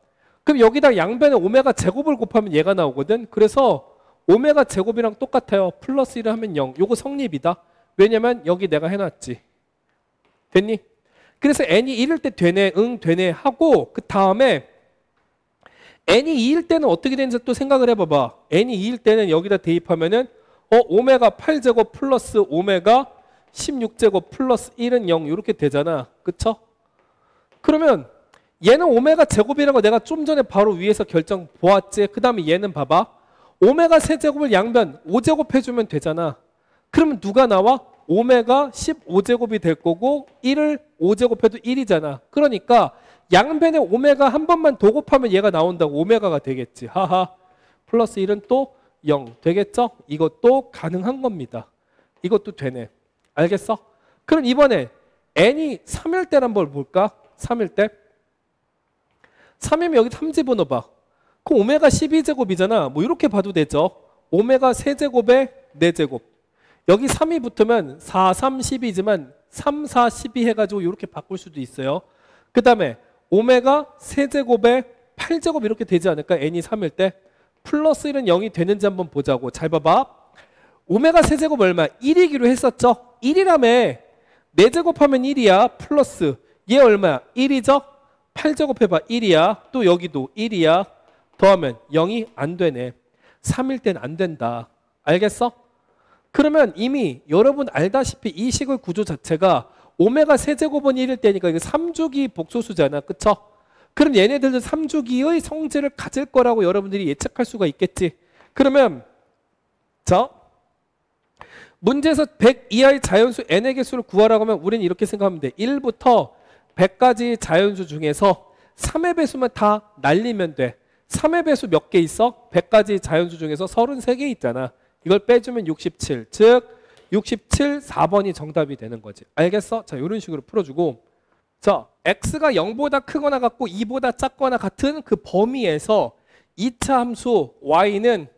그럼 여기다 양변에 오메가 제곱을 곱하면 얘가 나오거든. 그래서 오메가 제곱이랑 똑같아요. 플러스 1을 하면 0. 요거 성립이다. 왜냐면 여기 내가 해놨지. 됐니? 그래서 n이 1일 때 되네, 응 되네 하고 그 다음에 n이 2일 때는 어떻게 되는지 또 생각을 해봐봐. n이 2일 때는 여기다 대입하면은 오메가 8제곱 플러스 오메가 16제곱 플러스 1은 0 이렇게 되잖아. 그쵸? 그러면 얘는 오메가 제곱이라고 내가 좀 전에 바로 위에서 결정 보았지. 그 다음에 얘는 봐봐. 오메가 세제곱을 양변 5제곱 해주면 되잖아. 그러면 누가 나와? 오메가 15제곱이 될 거고 1을 5제곱해도 1이잖아. 그러니까 양변에 오메가 한 번만 더 곱하면 얘가 나온다고 오메가가 되겠지. 하하. 플러스 1은 또 0 되겠죠? 이것도 가능한 겁니다. 이것도 되네. 알겠어? 그럼 이번에 n이 3일 때를 한번 볼까? 3일 때. 3이면 여기 3 집어넣어봐. 그럼 오메가 12제곱이잖아. 뭐 이렇게 봐도 되죠. 오메가 세제곱에 4제곱. 여기 3이 붙으면 4, 3, 12지만 3, 4, 12 해가지고 이렇게 바꿀 수도 있어요. 그 다음에 오메가 세제곱에 8제곱 이렇게 되지 않을까? n이 3일 때. 플러스 1은 0이 되는지 한번 보자고. 잘 봐봐. 오메가 세제곱 얼마? 1이기로 했었죠? 1이라며 4제곱하면 1이야. 플러스 얘 얼마야? 1이죠? 8제곱 해봐. 1이야. 또 여기도 1이야. 더하면 0이 안 되네. 3일 땐 안 된다. 알겠어? 그러면 이미 여러분 알다시피 이 식의 구조 자체가 오메가 세제곱은 1일 때니까 이거 3주기 복소수잖아. 그쵸? 그럼 얘네들도 3주기의 성질을 가질 거라고 여러분들이 예측할 수가 있겠지. 그러면 자 문제에서 100 이하의 자연수 n의 개수를 구하라고 하면 우리는 이렇게 생각하면 돼. 1부터 100까지 자연수 중에서 3의 배수만 다 날리면 돼. 3의 배수 몇 개 있어? 100가지 자연수 중에서 33개 있잖아. 이걸 빼주면 67. 즉 67, 4번이 정답이 되는 거지. 알겠어? 자, 이런 식으로 풀어주고 자, x가 0보다 크거나 같고 2보다 작거나 같은 그 범위에서 2차 함수 y는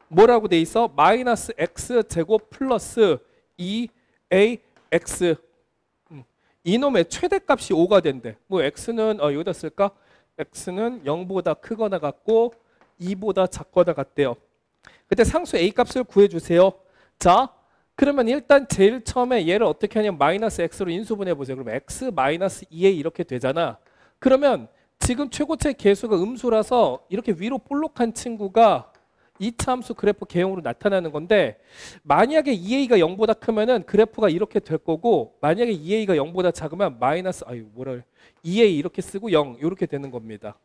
뭐라고 돼 있어? 마이너스 x 제곱 플러스 2ax 이놈의 최대값이 5가 된대. 뭐 x는 여기다 쓸까? x는 0보다 크거나 같고 2보다 작거나 같대요. 그때 상수 a 값을 구해주세요. 자, 그러면 일단 제일 처음에 얘를 어떻게 하냐면 마이너스 x로 인수분해 보세요. 그러면 x 마이너스 2a 이렇게 되잖아. 그러면 지금 최고체 개수가 음수라서 이렇게 위로 볼록한 친구가 2차 함수 그래프 개형으로 나타나는 건데 만약에 2a가 0보다 크면은 그래프가 이렇게 될 거고 만약에 2a가 0보다 작으면 마이너스 2a 이렇게 쓰고 0 이렇게 되는 겁니다.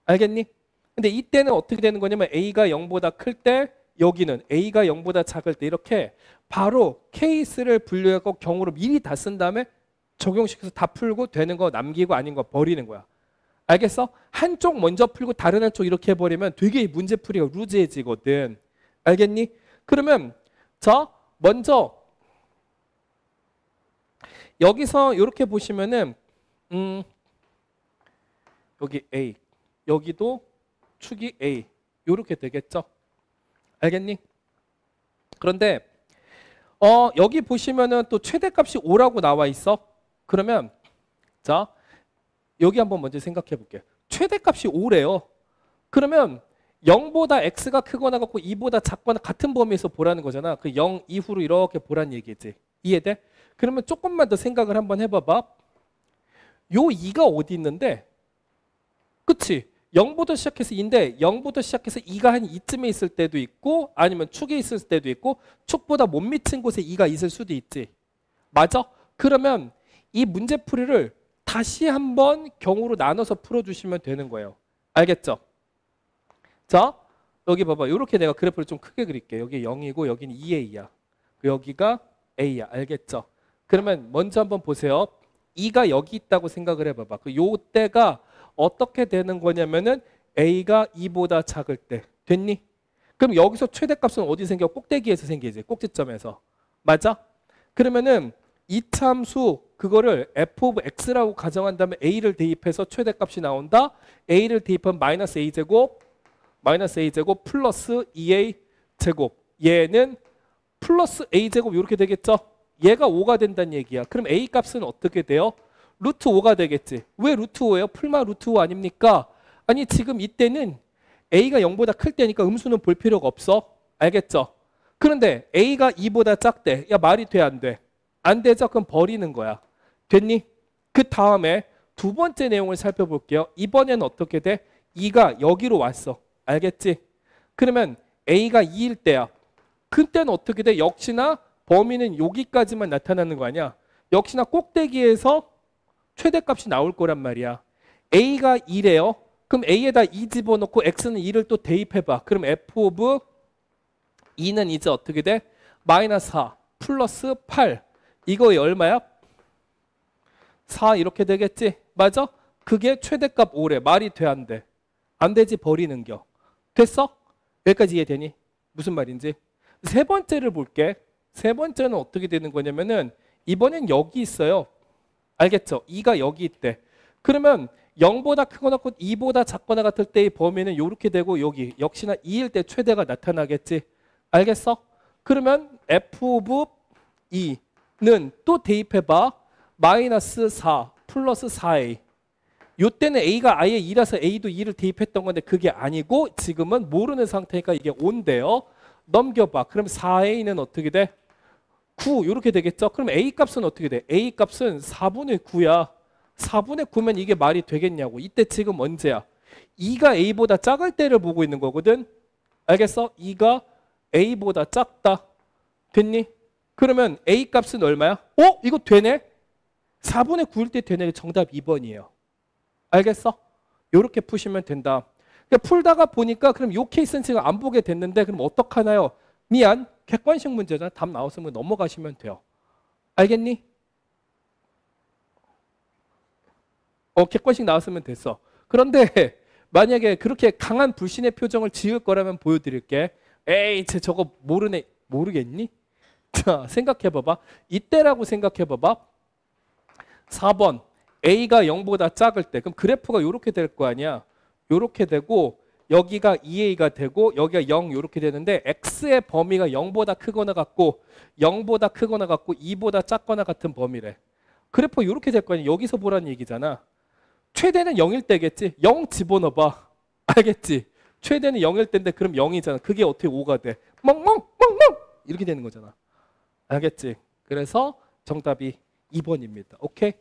알겠니? 근데 이때는 어떻게 되는 거냐면 a가 0보다 클 때 여기는 a가 0보다 작을 때 이렇게 바로 케이스를 분류하고 경우로 미리 다 쓴 다음에 적용시켜서 다 풀고 되는 거 남기고 아닌 거 버리는 거야. 알겠어? 한쪽 먼저 풀고 다른 한쪽 이렇게 해버리면 되게 문제풀이가 루즈해지거든. 알겠니? 그러면 자 먼저 여기서 이렇게 보시면은 여기 A 여기도 축이 A 이렇게 되겠죠? 알겠니? 그런데 여기 보시면은 또 최대값이 5라고 나와 있어. 그러면 자 여기 한번 먼저 생각해 볼게요. 최대값이 5래요. 그러면 0보다 x가 크거나 같고 2보다 작거나 같은 범위에서 보라는 거잖아. 그 0 이후로 이렇게 보라는 얘기지. 이해돼? 그러면 조금만 더 생각을 한번 해봐봐. 요 2가 어디 있는데? 그치? 0부터 시작해서 2인데 0부터 시작해서 2가 한 이쯤에 있을 때도 있고 아니면 축에 있을 때도 있고 축보다 못 미친 곳에 2가 있을 수도 있지. 맞아? 그러면 이 문제풀이를 다시 한번 경우로 나눠서 풀어주시면 되는 거예요. 알겠죠? 자, 여기 봐봐. 이렇게 내가 그래프를 좀 크게 그릴게. 여기 0이고 여기는 2a야. 여기가 a야. 알겠죠? 그러면 먼저 한번 보세요. 2가 여기 있다고 생각을 해봐봐. 요 때가 어떻게 되는 거냐면은 a가 2보다 작을 때. 됐니? 그럼 여기서 최대값은 어디 생겨? 꼭대기에서 생기지. 꼭지점에서. 맞아? 그러면은 이차 함수 그거를 f of x라고 가정한 다음에 a를 대입해서 최대값이 나온다. a를 대입하면 마이너스 a제곱 플러스 2a 제곱. 얘는 플러스 a제곱 이렇게 되겠죠? 얘가 5가 된다는 얘기야. 그럼 a 값은 어떻게 돼요? 루트 5가 되겠지. 왜 루트 5예요? 풀마 루트 5 아닙니까? 아니 지금 이때는 a가 0보다 클 때니까 음수는 볼 필요가 없어. 알겠죠? 그런데 a가 2보다 작대. 야 말이 돼 안 돼? 안 되죠? 그럼 버리는 거야. 됐니? 그 다음에 두 번째 내용을 살펴볼게요. 이번에는 어떻게 돼? 2가 여기로 왔어. 알겠지? 그러면 A가 2일 때야. 그때는 어떻게 돼? 역시나 범위는 여기까지만 나타나는 거 아니야? 역시나 꼭대기에서 최대값이 나올 거란 말이야. A가 2래요. 그럼 A에다 2 집어넣고 X는 2를 또 대입해봐. 그럼 F 오브 2는 이제 어떻게 돼? 마이너스 4 플러스 8. 이거 얼마야? 4 이렇게 되겠지? 맞아? 그게 최대값 5래. 말이 돼, 안 돼? 안 되지, 버리는겨. 됐어? 여기까지 이해되니? 무슨 말인지? 세 번째를 볼게. 세 번째는 어떻게 되는 거냐면은 이번엔 여기 있어요. 알겠죠? 2가 여기 있대. 그러면 0보다 크거나 2보다 작거나 같을 때의 범위는 이렇게 되고 여기 역시나 2일 때 최대가 나타나겠지? 알겠어? 그러면 F 오브 2는 또 대입해봐. 마이너스 4 플러스 4A. 요때는 A가 아예 2라서 A도 2를 대입했던 건데 그게 아니고 지금은 모르는 상태니까 이게 5인데요. 넘겨봐. 그럼 4A는 어떻게 돼? 9 이렇게 되겠죠? 그럼 A 값은 어떻게 돼? A 값은 4분의 9야. 4분의 9면 이게 말이 되겠냐고. 이때 지금 언제야? 2가 A보다 작을 때를 보고 있는 거거든. 알겠어? 2가 A보다 작다. 됐니? 그러면 A 값은 얼마야? 이거 되네? 4분의 9일 때 되네. 정답 2번이에요. 알겠어? 이렇게 푸시면 된다. 그러니까 풀다가 보니까 그럼 이 케이스는 지금 안 보게 됐는데 그럼 어떡하나요? 미안. 객관식 문제잖아. 답 나왔으면 넘어가시면 돼요. 알겠니? 객관식 나왔으면 됐어. 그런데 만약에 그렇게 강한 불신의 표정을 지을 거라면 보여드릴게. 에이, 쟤 저거 모르네. 모르겠니? 자, 생각해봐봐. 이때라고 생각해봐봐. 4번. A가 0보다 작을 때. 그럼 그래프가 이렇게 될 거 아니야. 이렇게 되고 여기가 2A가 되고 여기가 0 이렇게 되는데 X의 범위가 0보다 크거나 같고 0보다 크거나 같고 2보다 작거나 같은 범위래. 그래프 이렇게 될 거 아니야. 여기서 보라는 얘기잖아. 최대는 0일 때겠지. 0 집어넣어봐. 알겠지? 최대는 0일 때인데 그럼 0이잖아. 그게 어떻게 5가 돼? 멍멍 이렇게 되는 거잖아. 알겠지? 그래서 정답이 2번입니다. 오케이?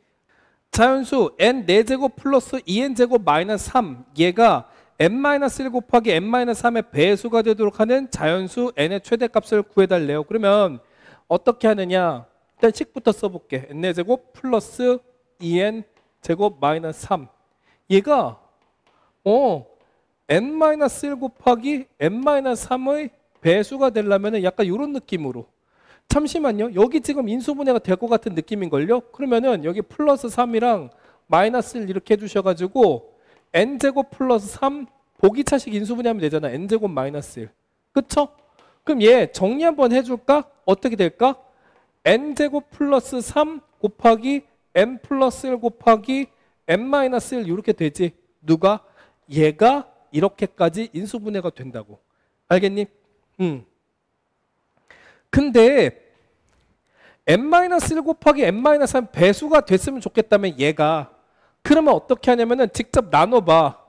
자연수 n 4제곱 플러스 2n제곱 마이너스 3 얘가 n-1 곱하기 n-3의 배수가 되도록 하는 자연수 n의 최대값을 구해달래요. 그러면 어떻게 하느냐? 일단 식부터 써볼게. n4제곱 플러스 2n제곱 마이너스 3 얘가 n-1 곱하기 n-3의 배수가 되려면 약간 이런 느낌으로 잠시만요. 여기 지금 인수분해가 될 것 같은 느낌인걸요? 그러면은 여기 플러스 3이랑 마이너스 1 이렇게 해주셔가지고 n제곱 플러스 3 보기차식 인수분해하면 되잖아. n제곱 마이너스 1. 그쵸? 그럼 얘 정리 한번 해줄까? 어떻게 될까? n제곱 플러스 3 곱하기 n 플러스 1 곱하기 n 마이너스 1 이렇게 되지. 누가? 얘가 이렇게까지 인수분해가 된다고. 알겠니? 근데 n-1 곱하기 n-3 배수가 됐으면 좋겠다면 얘가 그러면 어떻게 하냐면은 직접 나눠봐.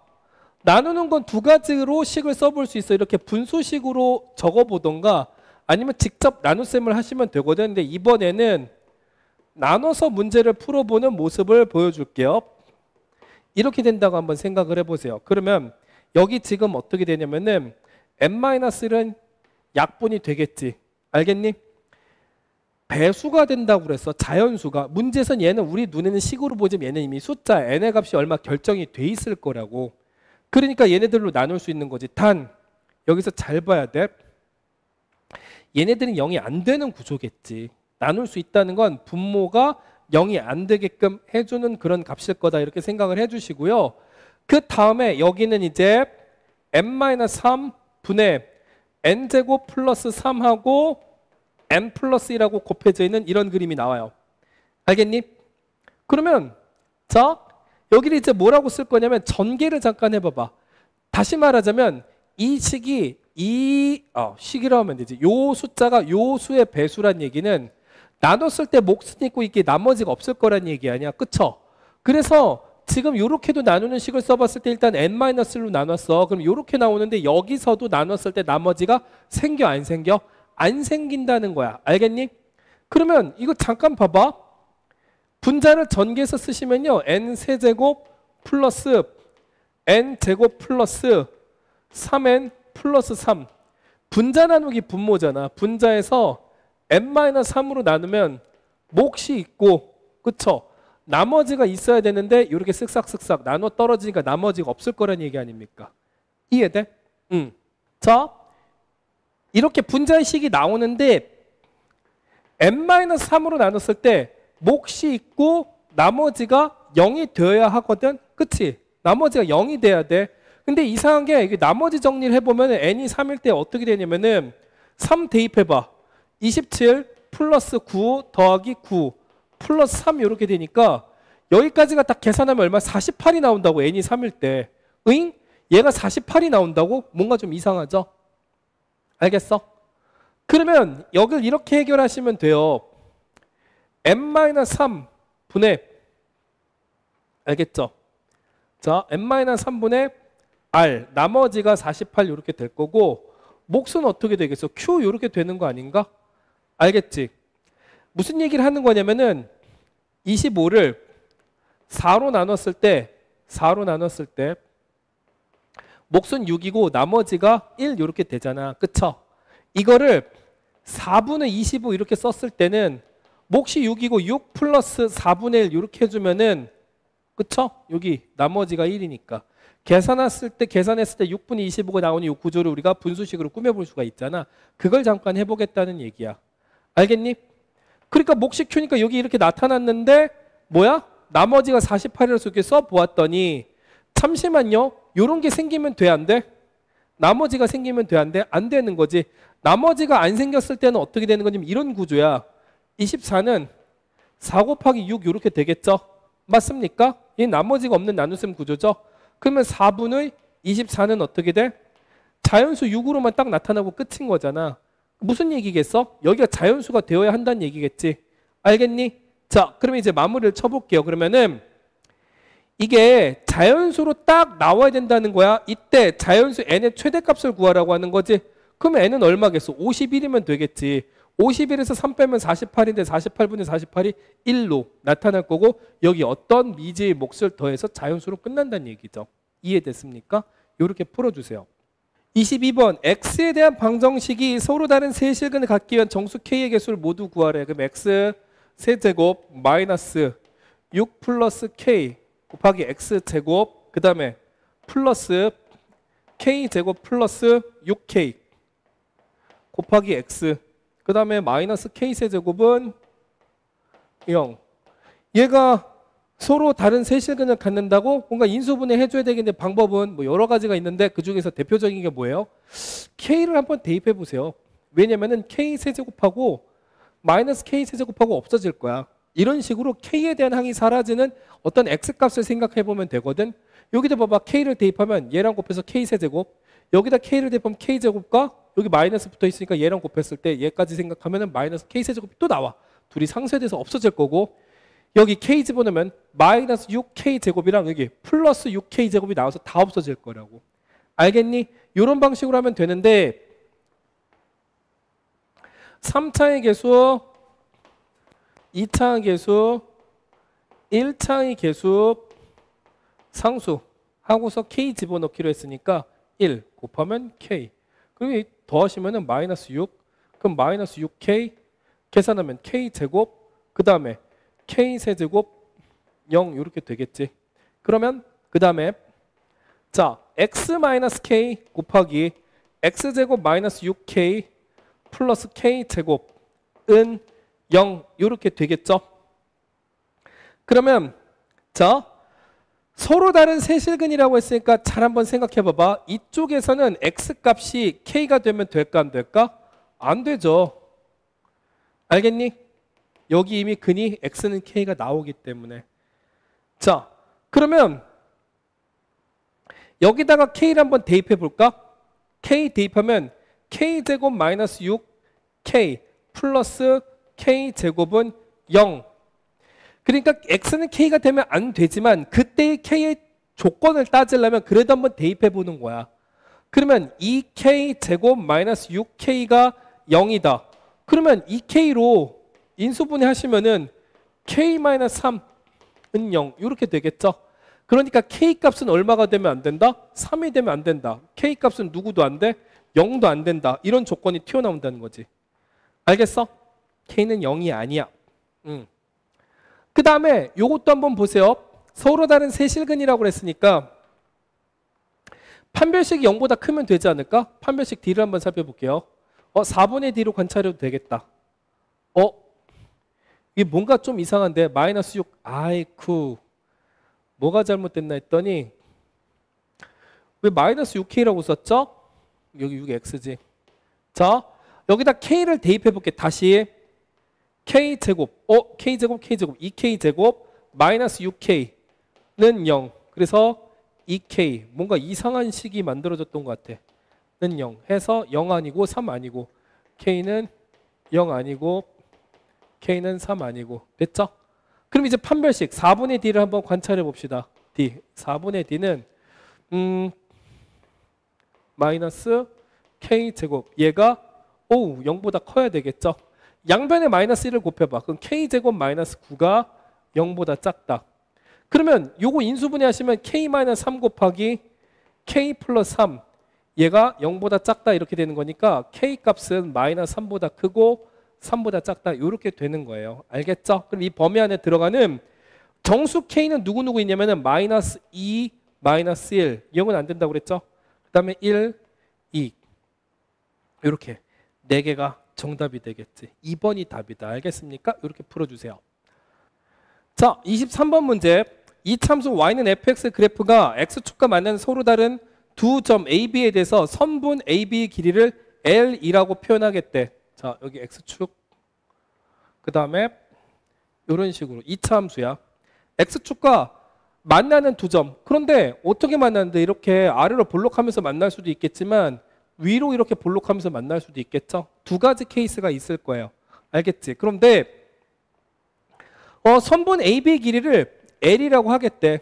나누는 건 두 가지로 식을 써볼 수 있어. 이렇게 분수식으로 적어보던가 아니면 직접 나눗셈을 하시면 되거든. 근데 이번에는 나눠서 문제를 풀어보는 모습을 보여줄게요. 이렇게 된다고 한번 생각을 해보세요. 그러면 여기 지금 어떻게 되냐면은 n-1은 약분이 되겠지. 알겠니? 배수가 된다고 그랬어. 자연수가. 문제에선 얘는 우리 눈에는 식으로 보지만 얘는 이미 숫자 n의 값이 얼마 결정이 돼 있을 거라고. 그러니까 얘네들로 나눌 수 있는 거지. 단 여기서 잘 봐야 돼. 얘네들은 0이 안 되는 구조겠지. 나눌 수 있다는 건 분모가 0이 안 되게끔 해주는 그런 값일 거다. 이렇게 생각을 해주시고요. 그 다음에 여기는 이제 n-3 분의 n제곱 플러스 3하고 n 플러스 1하고 곱해져 있는 이런 그림이 나와요. 알겠니? 그러면 자 여기를 이제 뭐라고 쓸 거냐면 전개를 잠깐 해봐봐. 다시 말하자면 이 식이 식이라고 하면 되지. 요 숫자가 요 수의 배수란 얘기는 나눴을 때 몫은 있고 이게 나머지가 없을 거란 얘기 아니야. 그쵸? 그래서 지금 요렇게도 나누는 식을 써봤을 때 일단 n-1로 나눴어. 그럼 요렇게 나오는데 여기서도 나눴을 때 나머지가 생겨 안 생겨? 안 생긴다는 거야. 알겠니? 그러면 이거 잠깐 봐봐. 분자를 전개해서 쓰시면요. n 세제곱 플러스 n제곱 플러스 3n 플러스 3. 분자 나누기 분모잖아. 분자에서 n-3으로 나누면 몫이 있고, 그쵸? 나머지가 있어야 되는데 이렇게 쓱싹쓱싹 나눠 떨어지니까 나머지가 없을 거란 얘기 아닙니까? 이해돼? 자, 이렇게 분자의 식이 나오는데 n-3으로 나눴을 때 몫이 있고 나머지가 0이 되어야 하거든? 그치? 나머지가 0이 돼야 돼. 근데 이상한 게 이게 나머지 정리를 해보면 n이 3일 때 어떻게 되냐면은 3 대입해봐. 27 플러스 9 더하기 9 플러스 3 이렇게 되니까 여기까지가 딱 계산하면 얼마? 48이 나온다고. n이 3일 때. 응? 얘가 48이 나온다고? 뭔가 좀 이상하죠? 알겠어? 그러면 여기를 이렇게 해결하시면 돼요. n-3 분의 알겠죠? 자, n-3분의 r 나머지가 48 이렇게 될 거고 몫은 어떻게 되겠어? q 이렇게 되는 거 아닌가? 알겠지? 무슨 얘기를 하는 거냐면은 25를 4로 나눴을 때 몫은 6이고 나머지가 1 이렇게 되잖아. 그쵸? 이거를 4분의 25 이렇게 썼을 때는 몫이 6이고 6 플러스 4분의 1 이렇게 해주면은 그쵸? 여기 나머지가 1이니까 계산했을 때 6분의 25가 나오는 이 구조를 우리가 분수식으로 꾸며볼 수가 있잖아. 그걸 잠깐 해보겠다는 얘기야. 알겠니? 그러니까 몫이 q니까 여기 이렇게 나타났는데 뭐야? 나머지가 48이라서 이렇게 써보았더니 잠시만요. 요런 게 생기면 돼, 안 돼? 나머지가 생기면 돼, 안 돼? 안 되는 거지. 나머지가 안 생겼을 때는 어떻게 되는 거냐면 이런 구조야. 24는 4 곱하기 6 이렇게 되겠죠? 맞습니까? 이 나머지가 없는 나눗셈 구조죠? 그러면 4분의 24는 어떻게 돼? 자연수 6으로만 딱 나타나고 끝인 거잖아. 무슨 얘기겠어? 여기가 자연수가 되어야 한다는 얘기겠지. 알겠니? 자, 그러면 이제 마무리를 쳐볼게요. 그러면은 이게 자연수로 딱 나와야 된다는 거야. 이때 자연수 n의 최대값을 구하라고 하는 거지. 그러면 n은 얼마겠어? 51이면 되겠지. 51에서 3 빼면 48인데 48분의 48이 1로 나타날 거고 여기 어떤 미지의 몫을 더해서 자연수로 끝난다는 얘기죠. 이해됐습니까? 이렇게 풀어주세요. 22번 x에 대한 방정식이 서로 다른 세 실근을 갖기 위한 정수 k의 개수를 모두 구하래. 그럼 x 세제곱 마이너스 6 플러스 k 곱하기 x제곱 그 다음에 플러스 k제곱 플러스 6k 곱하기 x 그 다음에 마이너스 k세제곱은 0. 얘가 서로 다른 세 실근을 갖는다고 뭔가 인수분해 해줘야 되겠는데 방법은 뭐 여러 가지가 있는데 그 중에서 대표적인 게 뭐예요? k를 한번 대입해 보세요. 왜냐면은 k세제곱하고 마이너스 k세제곱하고 없어질 거야. 이런 식으로 k에 대한 항이 사라지는 어떤 x값을 생각해 보면 되거든. 여기다 봐봐. k를 대입하면 얘랑 곱해서 k세제곱, 여기다 k를 대입하면 k제곱과 여기 마이너스 붙어 있으니까 얘랑 곱했을 때 얘까지 생각하면 마이너스 k세제곱이 또 나와. 둘이 상쇄돼서 없어질 거고 여기 k 집어넣으면 마이너스 6k제곱이랑 여기 플러스 6k제곱이 나와서 다 없어질 거라고. 알겠니? 이런 방식으로 하면 되는데 3차의 개수, 2차의 개수, 1차의 개수, 상수 하고서 k 집어넣기로 했으니까 1 곱하면 k. 그리고 더하시면 마이너스 6. 그럼 마이너스 6k 계산하면 k제곱 그 다음에 k세제곱 0 이렇게 되겠지. 그러면 그 다음에 자 x-k 곱하기 x제곱 마이너스 6k 플러스 k제곱은 0 이렇게 되겠죠. 그러면 자 서로 다른 세 실근이라고 했으니까 잘 한번 생각해 봐봐. 이쪽에서는 x값이 k가 되면 될까 안 될까? 안 되죠. 알겠니? 여기 이미 근이 x는 k가 나오기 때문에. 자 그러면 여기다가 k를 한번 대입해 볼까? k 대입하면 k제곱 마이너스 6k 플러스 k제곱은 0. 그러니까 x는 k가 되면 안 되지만 그때의 k의 조건을 따지려면 그래도 한번 대입해 보는 거야. 그러면 2k제곱 마이너스 6k가 0이다. 그러면 2k로 인수분해 하시면은 k-3은 0 이렇게 되겠죠. 그러니까 K 값은 얼마가 되면 안 된다? 3이 되면 안 된다. K 값은 누구도 안 돼? 0도 안 된다. 이런 조건이 튀어나온다는 거지. 알겠어? K는 0이 아니야. 그 다음에 요것도 한번 보세요. 서로 다른 세실근이라고 그랬으니까 판별식이 0보다 크면 되지 않을까? 판별식 D를 한번 살펴볼게요. 4분의 D로 관찰해도 되겠다. 이게 뭔가 좀 이상한데 마이너스 6 아이쿠 뭐가 잘못됐나 했더니 왜 마이너스 6K라고 썼죠? 여기 6X지. 자 여기다 K를 대입해 볼게. 다시 K제곱 K제곱 2K제곱 마이너스 6K는 0. 그래서 2K 뭔가 이상한 식이 만들어졌던 것 같아. 는 0 해서 0 아니고 3 아니고 K는 0 아니고 K는 3 아니고 됐죠? 그럼 이제 판별식 4분의 D를 한번 관찰해 봅시다. D 4분의 D는 마이너스 K제곱 얘가 0보다 커야 되겠죠? 양변에 마이너스 1을 곱해봐. 그럼 K제곱 마이너스 9가 0보다 작다. 그러면 요거 인수분해 하시면 K-3 곱하기 K 플러스 3 얘가 0보다 작다 이렇게 되는 거니까 K 값은 마이너스 3보다 크고 3보다 작다 이렇게 되는 거예요. 알겠죠? 그럼 이 범위 안에 들어가는 정수 K는 누구 있냐면은 마이너스 2, 마이너스 1 0은 안 된다고 그랬죠? 그 다음에 1, 2 이렇게 4개가 정답이 되겠지. 2번이 답이다. 알겠습니까? 이렇게 풀어주세요. 자 23번 문제 이 참수 y는 fx 그래프가 x축과 만나는 서로 다른 두 점 a, b에 대해서 선분 a, b의 길이를 l이라고 표현하겠대. 자 여기 x축 그 다음에 이런 식으로 2차 함수야. x축과 만나는 두 점. 그런데 어떻게 만나는데 이렇게 아래로 볼록하면서 만날 수도 있겠지만 위로 이렇게 볼록하면서 만날 수도 있겠죠. 두 가지 케이스가 있을 거예요. 알겠지? 그런데 선분 AB의 길이를 L이라고 하겠대.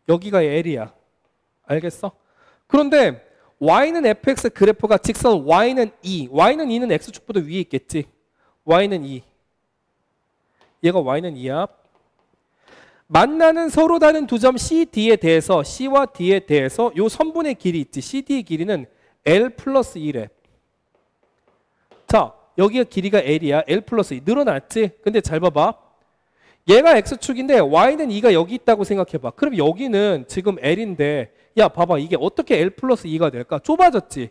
여기가 L이야. 알겠어? 그런데 Y는 fx 그래프가 직선 Y는 2. Y는 2는 X축보다 위에 있겠지. Y는 2. 얘가 Y는 2야. 만나는 서로 다른 두 점 CD에 대해서 C와 D에 대해서 요 선분의 길이 있지. CD의 길이는 L 플러스 1에. 자 여기가 길이가 L이야. L 플러스 2 늘어났지. 근데 잘 봐봐. 얘가 X축인데 Y는 2가 여기 있다고 생각해봐. 그럼 여기는 지금 L인데 야 봐봐 이게 어떻게 L 플러스 2가 될까? 좁아졌지.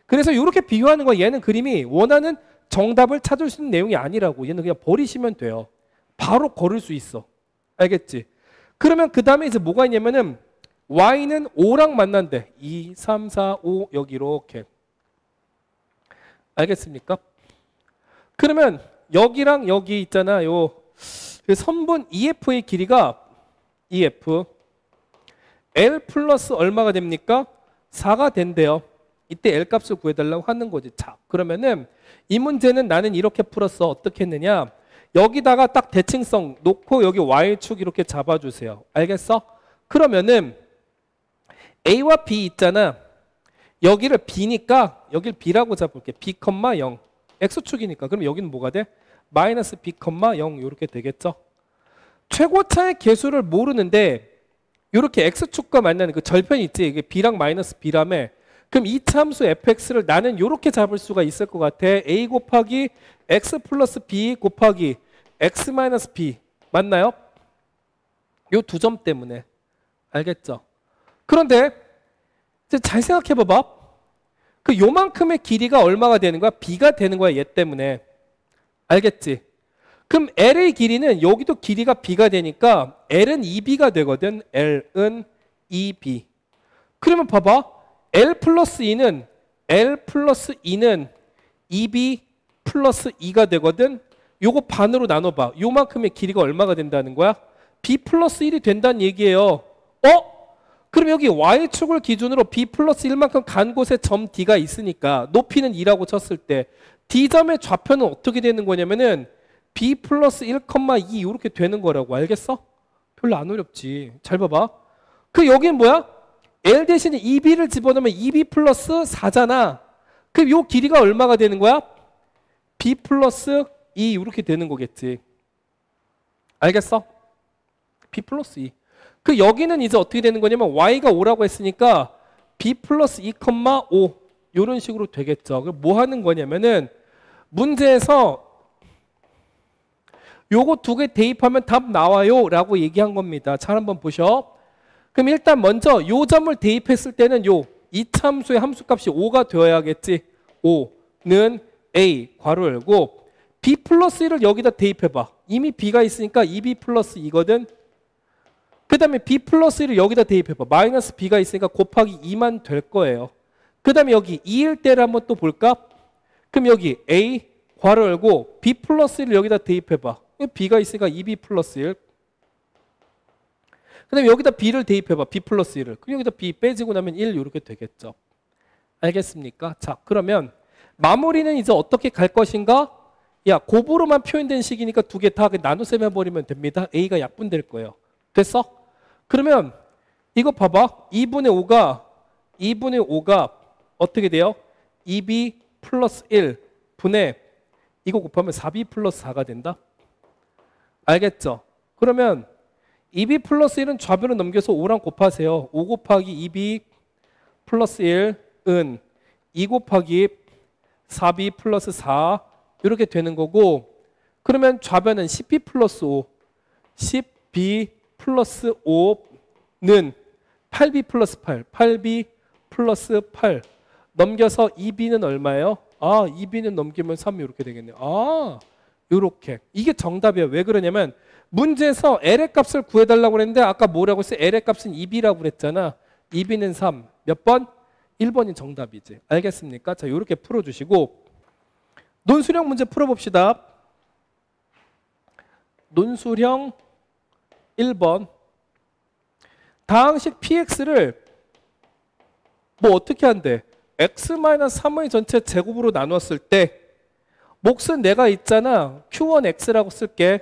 그래서 이렇게 비교하는 거야. 얘는 그림이 원하는 정답을 찾을 수 있는 내용이 아니라고. 얘는 그냥 버리시면 돼요. 바로 걸을 수 있어. 알겠지? 그러면 그 다음에 이제 뭐가 있냐면은 Y는 5랑 만난대. 2, 3, 4, 5 여기 이렇게. 알겠습니까? 그러면 여기랑 여기 있잖아. 요 선분 EF의 길이가 EF L 플러스 얼마가 됩니까? 4가 된대요. 이때 L 값을 구해달라고 하는 거지. 자, 그러면은 이 문제는 나는 이렇게 풀었어. 어떻게 했느냐? 여기다가 딱 대칭성 놓고 여기 Y축 이렇게 잡아주세요. 알겠어? 그러면은 A와 B 있잖아. 여기를 B니까 여기를 B라고 잡을게. B, 0 X축이니까. 그럼 여기는 뭐가 돼? 마이너스 B, 0 이렇게 되겠죠. 최고차의 개수를 모르는데 이렇게 X축과 만나는 그 절편이 있지. 이게 B랑 마이너스 B라며. 그럼 이 참수 fx를 나는 이렇게 잡을 수가 있을 것 같아. A 곱하기 x 플러스 B 곱하기 x 마이너스 B. 맞나요? 요 두 점 때문에. 알겠죠? 그런데 이제 잘 생각해 봐봐. 그 요만큼의 길이가 얼마가 되는 거야? B가 되는 거야. 얘 때문에. 알겠지? 그럼 L의 길이는 여기도 길이가 B가 되니까 L은 2B가 되거든. L은 2B. 그러면 봐봐. L 플러스 2는 2B 플러스 2가 되거든. 요거 반으로 나눠봐. 요만큼의 길이가 얼마가 된다는 거야? B 플러스 1이 된다는 얘기예요. 그럼 여기 Y축을 기준으로 B 플러스 1만큼 간 곳에 점 D가 있으니까 높이는 2라고 쳤을 때 D점의 좌표는 어떻게 되는 거냐면은 B 플러스 1,2 이렇게 되는 거라고. 알겠어? 별로 안 어렵지. 잘 봐봐. 그 여기는 뭐야? L 대신에 2B를 집어넣으면 2B 플러스 4잖아. 그럼 요 길이가 얼마가 되는 거야? B 플러스 2 이렇게 되는 거겠지. 알겠어? B 플러스 2. 그 여기는 이제 어떻게 되는 거냐면 y가 5라고 했으니까 b 플러스 2, 5 이런 식으로 되겠죠. 그럼 뭐 하는 거냐면은 문제에서 요거 두 개 대입하면 답 나와요 라고 얘기한 겁니다. 잘 한번 보셔. 그럼 일단 먼저 요 점을 대입했을 때는 요 이참수의 함수값이 5가 되어야겠지. 5는 a 괄호 열고 b 플러스 1을 여기다 대입해봐. 이미 b가 있으니까 2b 플러스 2거든. 그 다음에 b 플러스 1을 여기다 대입해봐. 마이너스 b가 있으니까 곱하기 2만 될 거예요. 그 다음에 여기 2일 때를 한번 또 볼까? 그럼 여기 a 괄호 열고 b 플러스 1을 여기다 대입해봐. b가 있으니까 2b 플러스 1. 그 다음에 여기다 b를 대입해봐. b 플러스 1을. 그럼 여기다 b 빼지고 나면 1 이렇게 되겠죠. 알겠습니까? 자, 그러면 마무리는 이제 어떻게 갈 것인가? 야, 곱으로만 표현된 식이니까 두 개 다 나눗셈 해버리면 됩니다. a가 약분될 거예요. 됐어? 그러면 이거 봐봐. 2분의 5가 어떻게 돼요? 2b 플러스 1 분의 이거 곱하면 4b 플러스 4가 된다. 알겠죠? 그러면 2b 플러스 1은 좌변을 넘겨서 5랑 곱하세요. 5 곱하기 2b 플러스 1은 2 곱하기 4b 플러스 4 이렇게 되는 거고, 그러면 좌변은 10b 플러스 5 10b 플러스 5는 8b 플러스 8 8b 플러스 8 넘겨서 2b는 얼마예요? 아, 2b는 넘기면 3 이렇게 되겠네요. 아, 이렇게. 이게 정답이에요. 왜 그러냐면 문제에서 L의 값을 구해달라고 그랬는데 아까 뭐라고 했어요? L의 값은 2b라고 그랬잖아. 2b는 3. 몇 번? 1번이 정답이지. 알겠습니까? 자, 이렇게 풀어주시고 논술형 문제 풀어봅시다. 논술형 1번. 다항식 px를 뭐 어떻게 한대? x-3의 전체 제곱으로 나눴을 때 몫은 내가 있잖아. q1x라고 쓸게.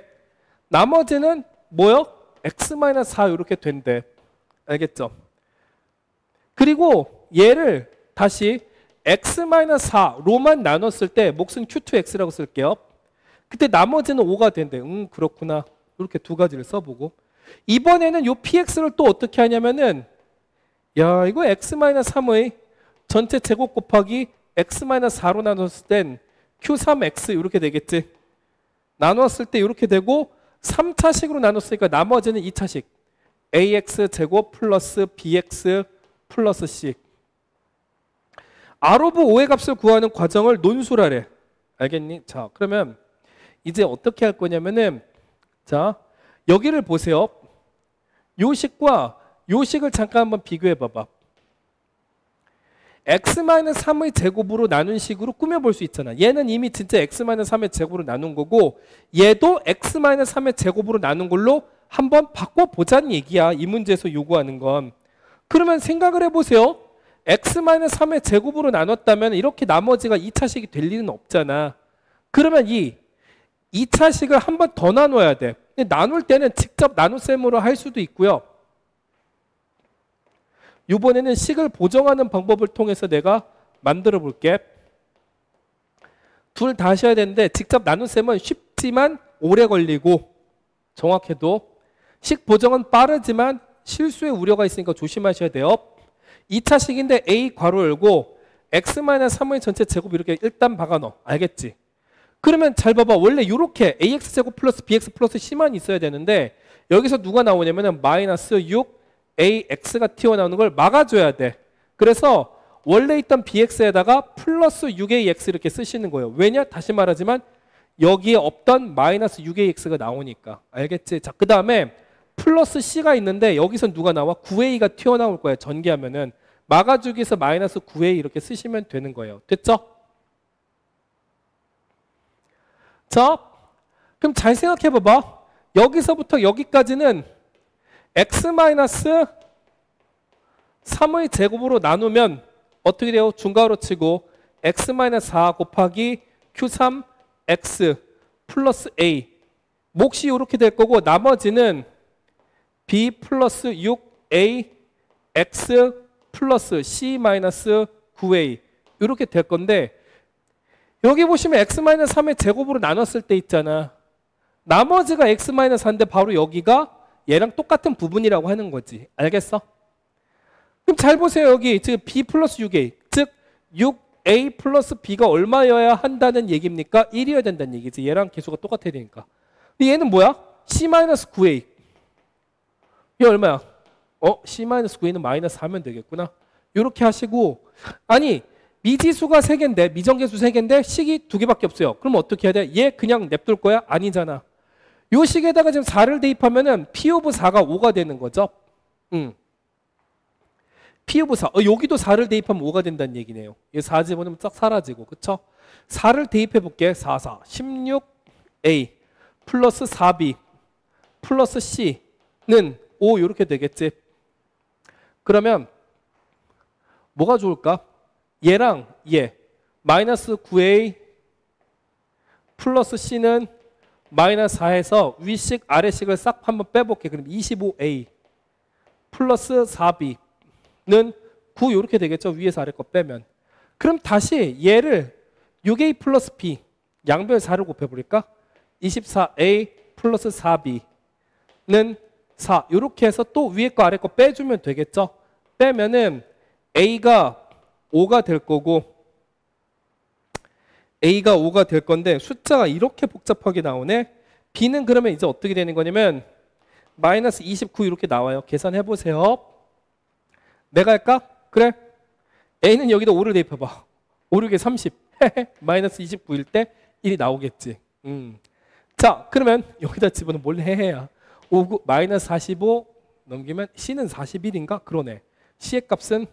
나머지는 뭐요? x-4 이렇게 된대. 알겠죠? 그리고 얘를 다시 x-4로만 나눴을 때 몫은 q2x라고 쓸게요. 그때 나머지는 5가 된대. 그렇구나. 이렇게 두 가지를 써보고 이번에는 요 px를 또 어떻게 하냐면은 야, 이거 x-3의 전체 제곱 곱하기 x-4로 나눴을 땐 q3x 이렇게 되겠지. 나눴을 때 이렇게 되고 3차식으로 나눴으니까 나머지는 2차식 ax 제곱 플러스 bx 플러스 c. r 오브 5의 값을 구하는 과정을 논술하래. 알겠니? 자, 그러면 이제 어떻게 할 거냐면은 자, 여기를 보세요. 요 식과 요 식을 잠깐 한번 비교해 봐봐. x-3의 제곱으로 나눈 식으로 꾸며볼 수 있잖아. 얘는 이미 진짜 x-3의 제곱으로 나눈 거고 얘도 x-3의 제곱으로 나눈 걸로 한번 바꿔보자는 얘기야. 이 문제에서 요구하는 건. 그러면 생각을 해보세요. x-3의 제곱으로 나눴다면 이렇게 나머지가 2차식이 될 리는 없잖아. 그러면 이 2차식을 한 번 더 나눠야 돼. 나눌 때는 직접 나눗셈으로 할 수도 있고요. 이번에는 식을 보정하는 방법을 통해서 내가 만들어 볼게. 둘 다 하셔야 되는데 직접 나눗셈은 쉽지만 오래 걸리고 정확해도 식 보정은 빠르지만 실수의 우려가 있으니까 조심하셔야 돼요. 2차식인데 a 괄호 열고 x-3의 전체 제곱 이렇게 일단 박아넣어. 알겠지? 그러면 잘 봐봐. 원래 이렇게 ax제곱 플러스 bx 플러스 c만 있어야 되는데 여기서 누가 나오냐면 마이너스 6ax가 튀어나오는 걸 막아줘야 돼. 그래서 원래 있던 bx에다가 플러스 6ax 이렇게 쓰시는 거예요. 왜냐? 다시 말하지만 여기에 없던 마이너스 6ax가 나오니까. 알겠지? 자, 그 다음에 플러스 c가 있는데 여기서 누가 나와? 9a가 튀어나올 거예요. 전개하면은. 막아주기 위해서 마이너스 9a 이렇게 쓰시면 되는 거예요. 됐죠? 자, 그럼 잘 생각해 봐봐. 여기서부터 여기까지는 x-3의 제곱으로 나누면 어떻게 돼요? 중괄호 치고 x-4 곱하기 q3x 플러스 a 몫이 이렇게 될 거고 나머지는 b 플러스 6a x 플러스 c 마이너스 9a 이렇게 될 건데 여기 보시면 x-3의 제곱으로 나눴을 때 있잖아. 나머지가 x-4인데 바로 여기가 얘랑 똑같은 부분이라고 하는 거지. 알겠어? 그럼 잘 보세요. 여기 즉 b 플러스 6a 즉 6a 플러스 b가 얼마여야 한다는 얘기입니까? 1이어야 된다는 얘기지. 얘랑 개수가 똑같아야 되니까. 근데 얘는 뭐야? c-9a 얘 얼마야? c-9a는 마이너스 하면 되겠구나. 이렇게 하시고 아니 미지수가 3개인데 미정계수 3개인데 식이 2개밖에 없어요. 그럼 어떻게 해야 돼? 얘 그냥 냅둘 거야? 아니잖아. 요 식에다가 지금 4를 대입하면은 p 오브 4가 5가 되는 거죠. p 오브 4. 여기도 4를 대입하면 5가 된다는 얘기네요. 이 4 집어넣으면 싹 사라지고. 그쵸? 4를 대입해 볼게. 4, 4. 16a 플러스 4b 플러스 c는 5 이렇게 되겠지. 그러면 뭐가 좋을까? 얘랑 얘 마이너스 9a 플러스 c는 마이너스 4에서 위식 아래식을 싹 한번 빼볼게. 그럼 25a 플러스 4b는 9 이렇게 되겠죠. 위에서 아래 거 빼면. 그럼 다시 얘를 6a 플러스 b 양변 4를 곱해버릴까? 24a 플러스 4b는 4 이렇게 해서 또 위에 거 아래 거 빼주면 되겠죠. 빼면은 a가 5가 될 거고 a가 5가 될 건데 숫자가 이렇게 복잡하게 나오네. b는 그러면 이제 어떻게 되는 거냐면 마이너스 29 이렇게 나와요. 계산해 보세요. 내가 할까? 그래. a는 여기다 5를 대입해봐. 5, 6에 30 마이너스 29일 때 1이 나오겠지. 자 그러면 여기다 집어넣으면 뭘 해야 5, 9, 마이너스 45 넘기면 c는 41인가? 그러네. c의 값은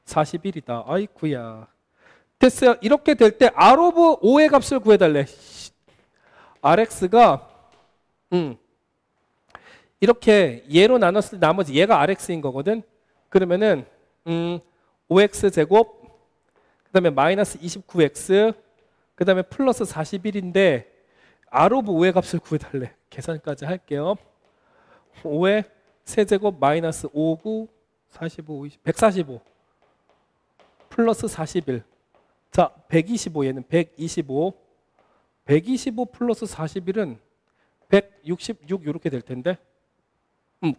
41이다. 아이쿠야. 됐어요. 이렇게 될 때 R 오브 5의 값을 구해달래. RX가 이렇게 얘로 나눴을 때 나머지 얘가 RX인 거거든. 그러면은 5X 제곱 그 다음에 마이너스 29X 그 다음에 플러스 41인데 R 오브 5의 값을 구해달래. 계산까지 할게요. 5의 세제곱 마이너스 5, 9, 45, 20, 145 플러스 41 자, 125 얘는 125 125 플러스 41은 166 이렇게 될 텐데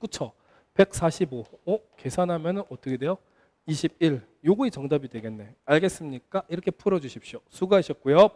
그쵸? 145 계산하면 어떻게 돼요? 21 요거이 정답이 되겠네. 알겠습니까? 이렇게 풀어주십시오. 수고하셨고요.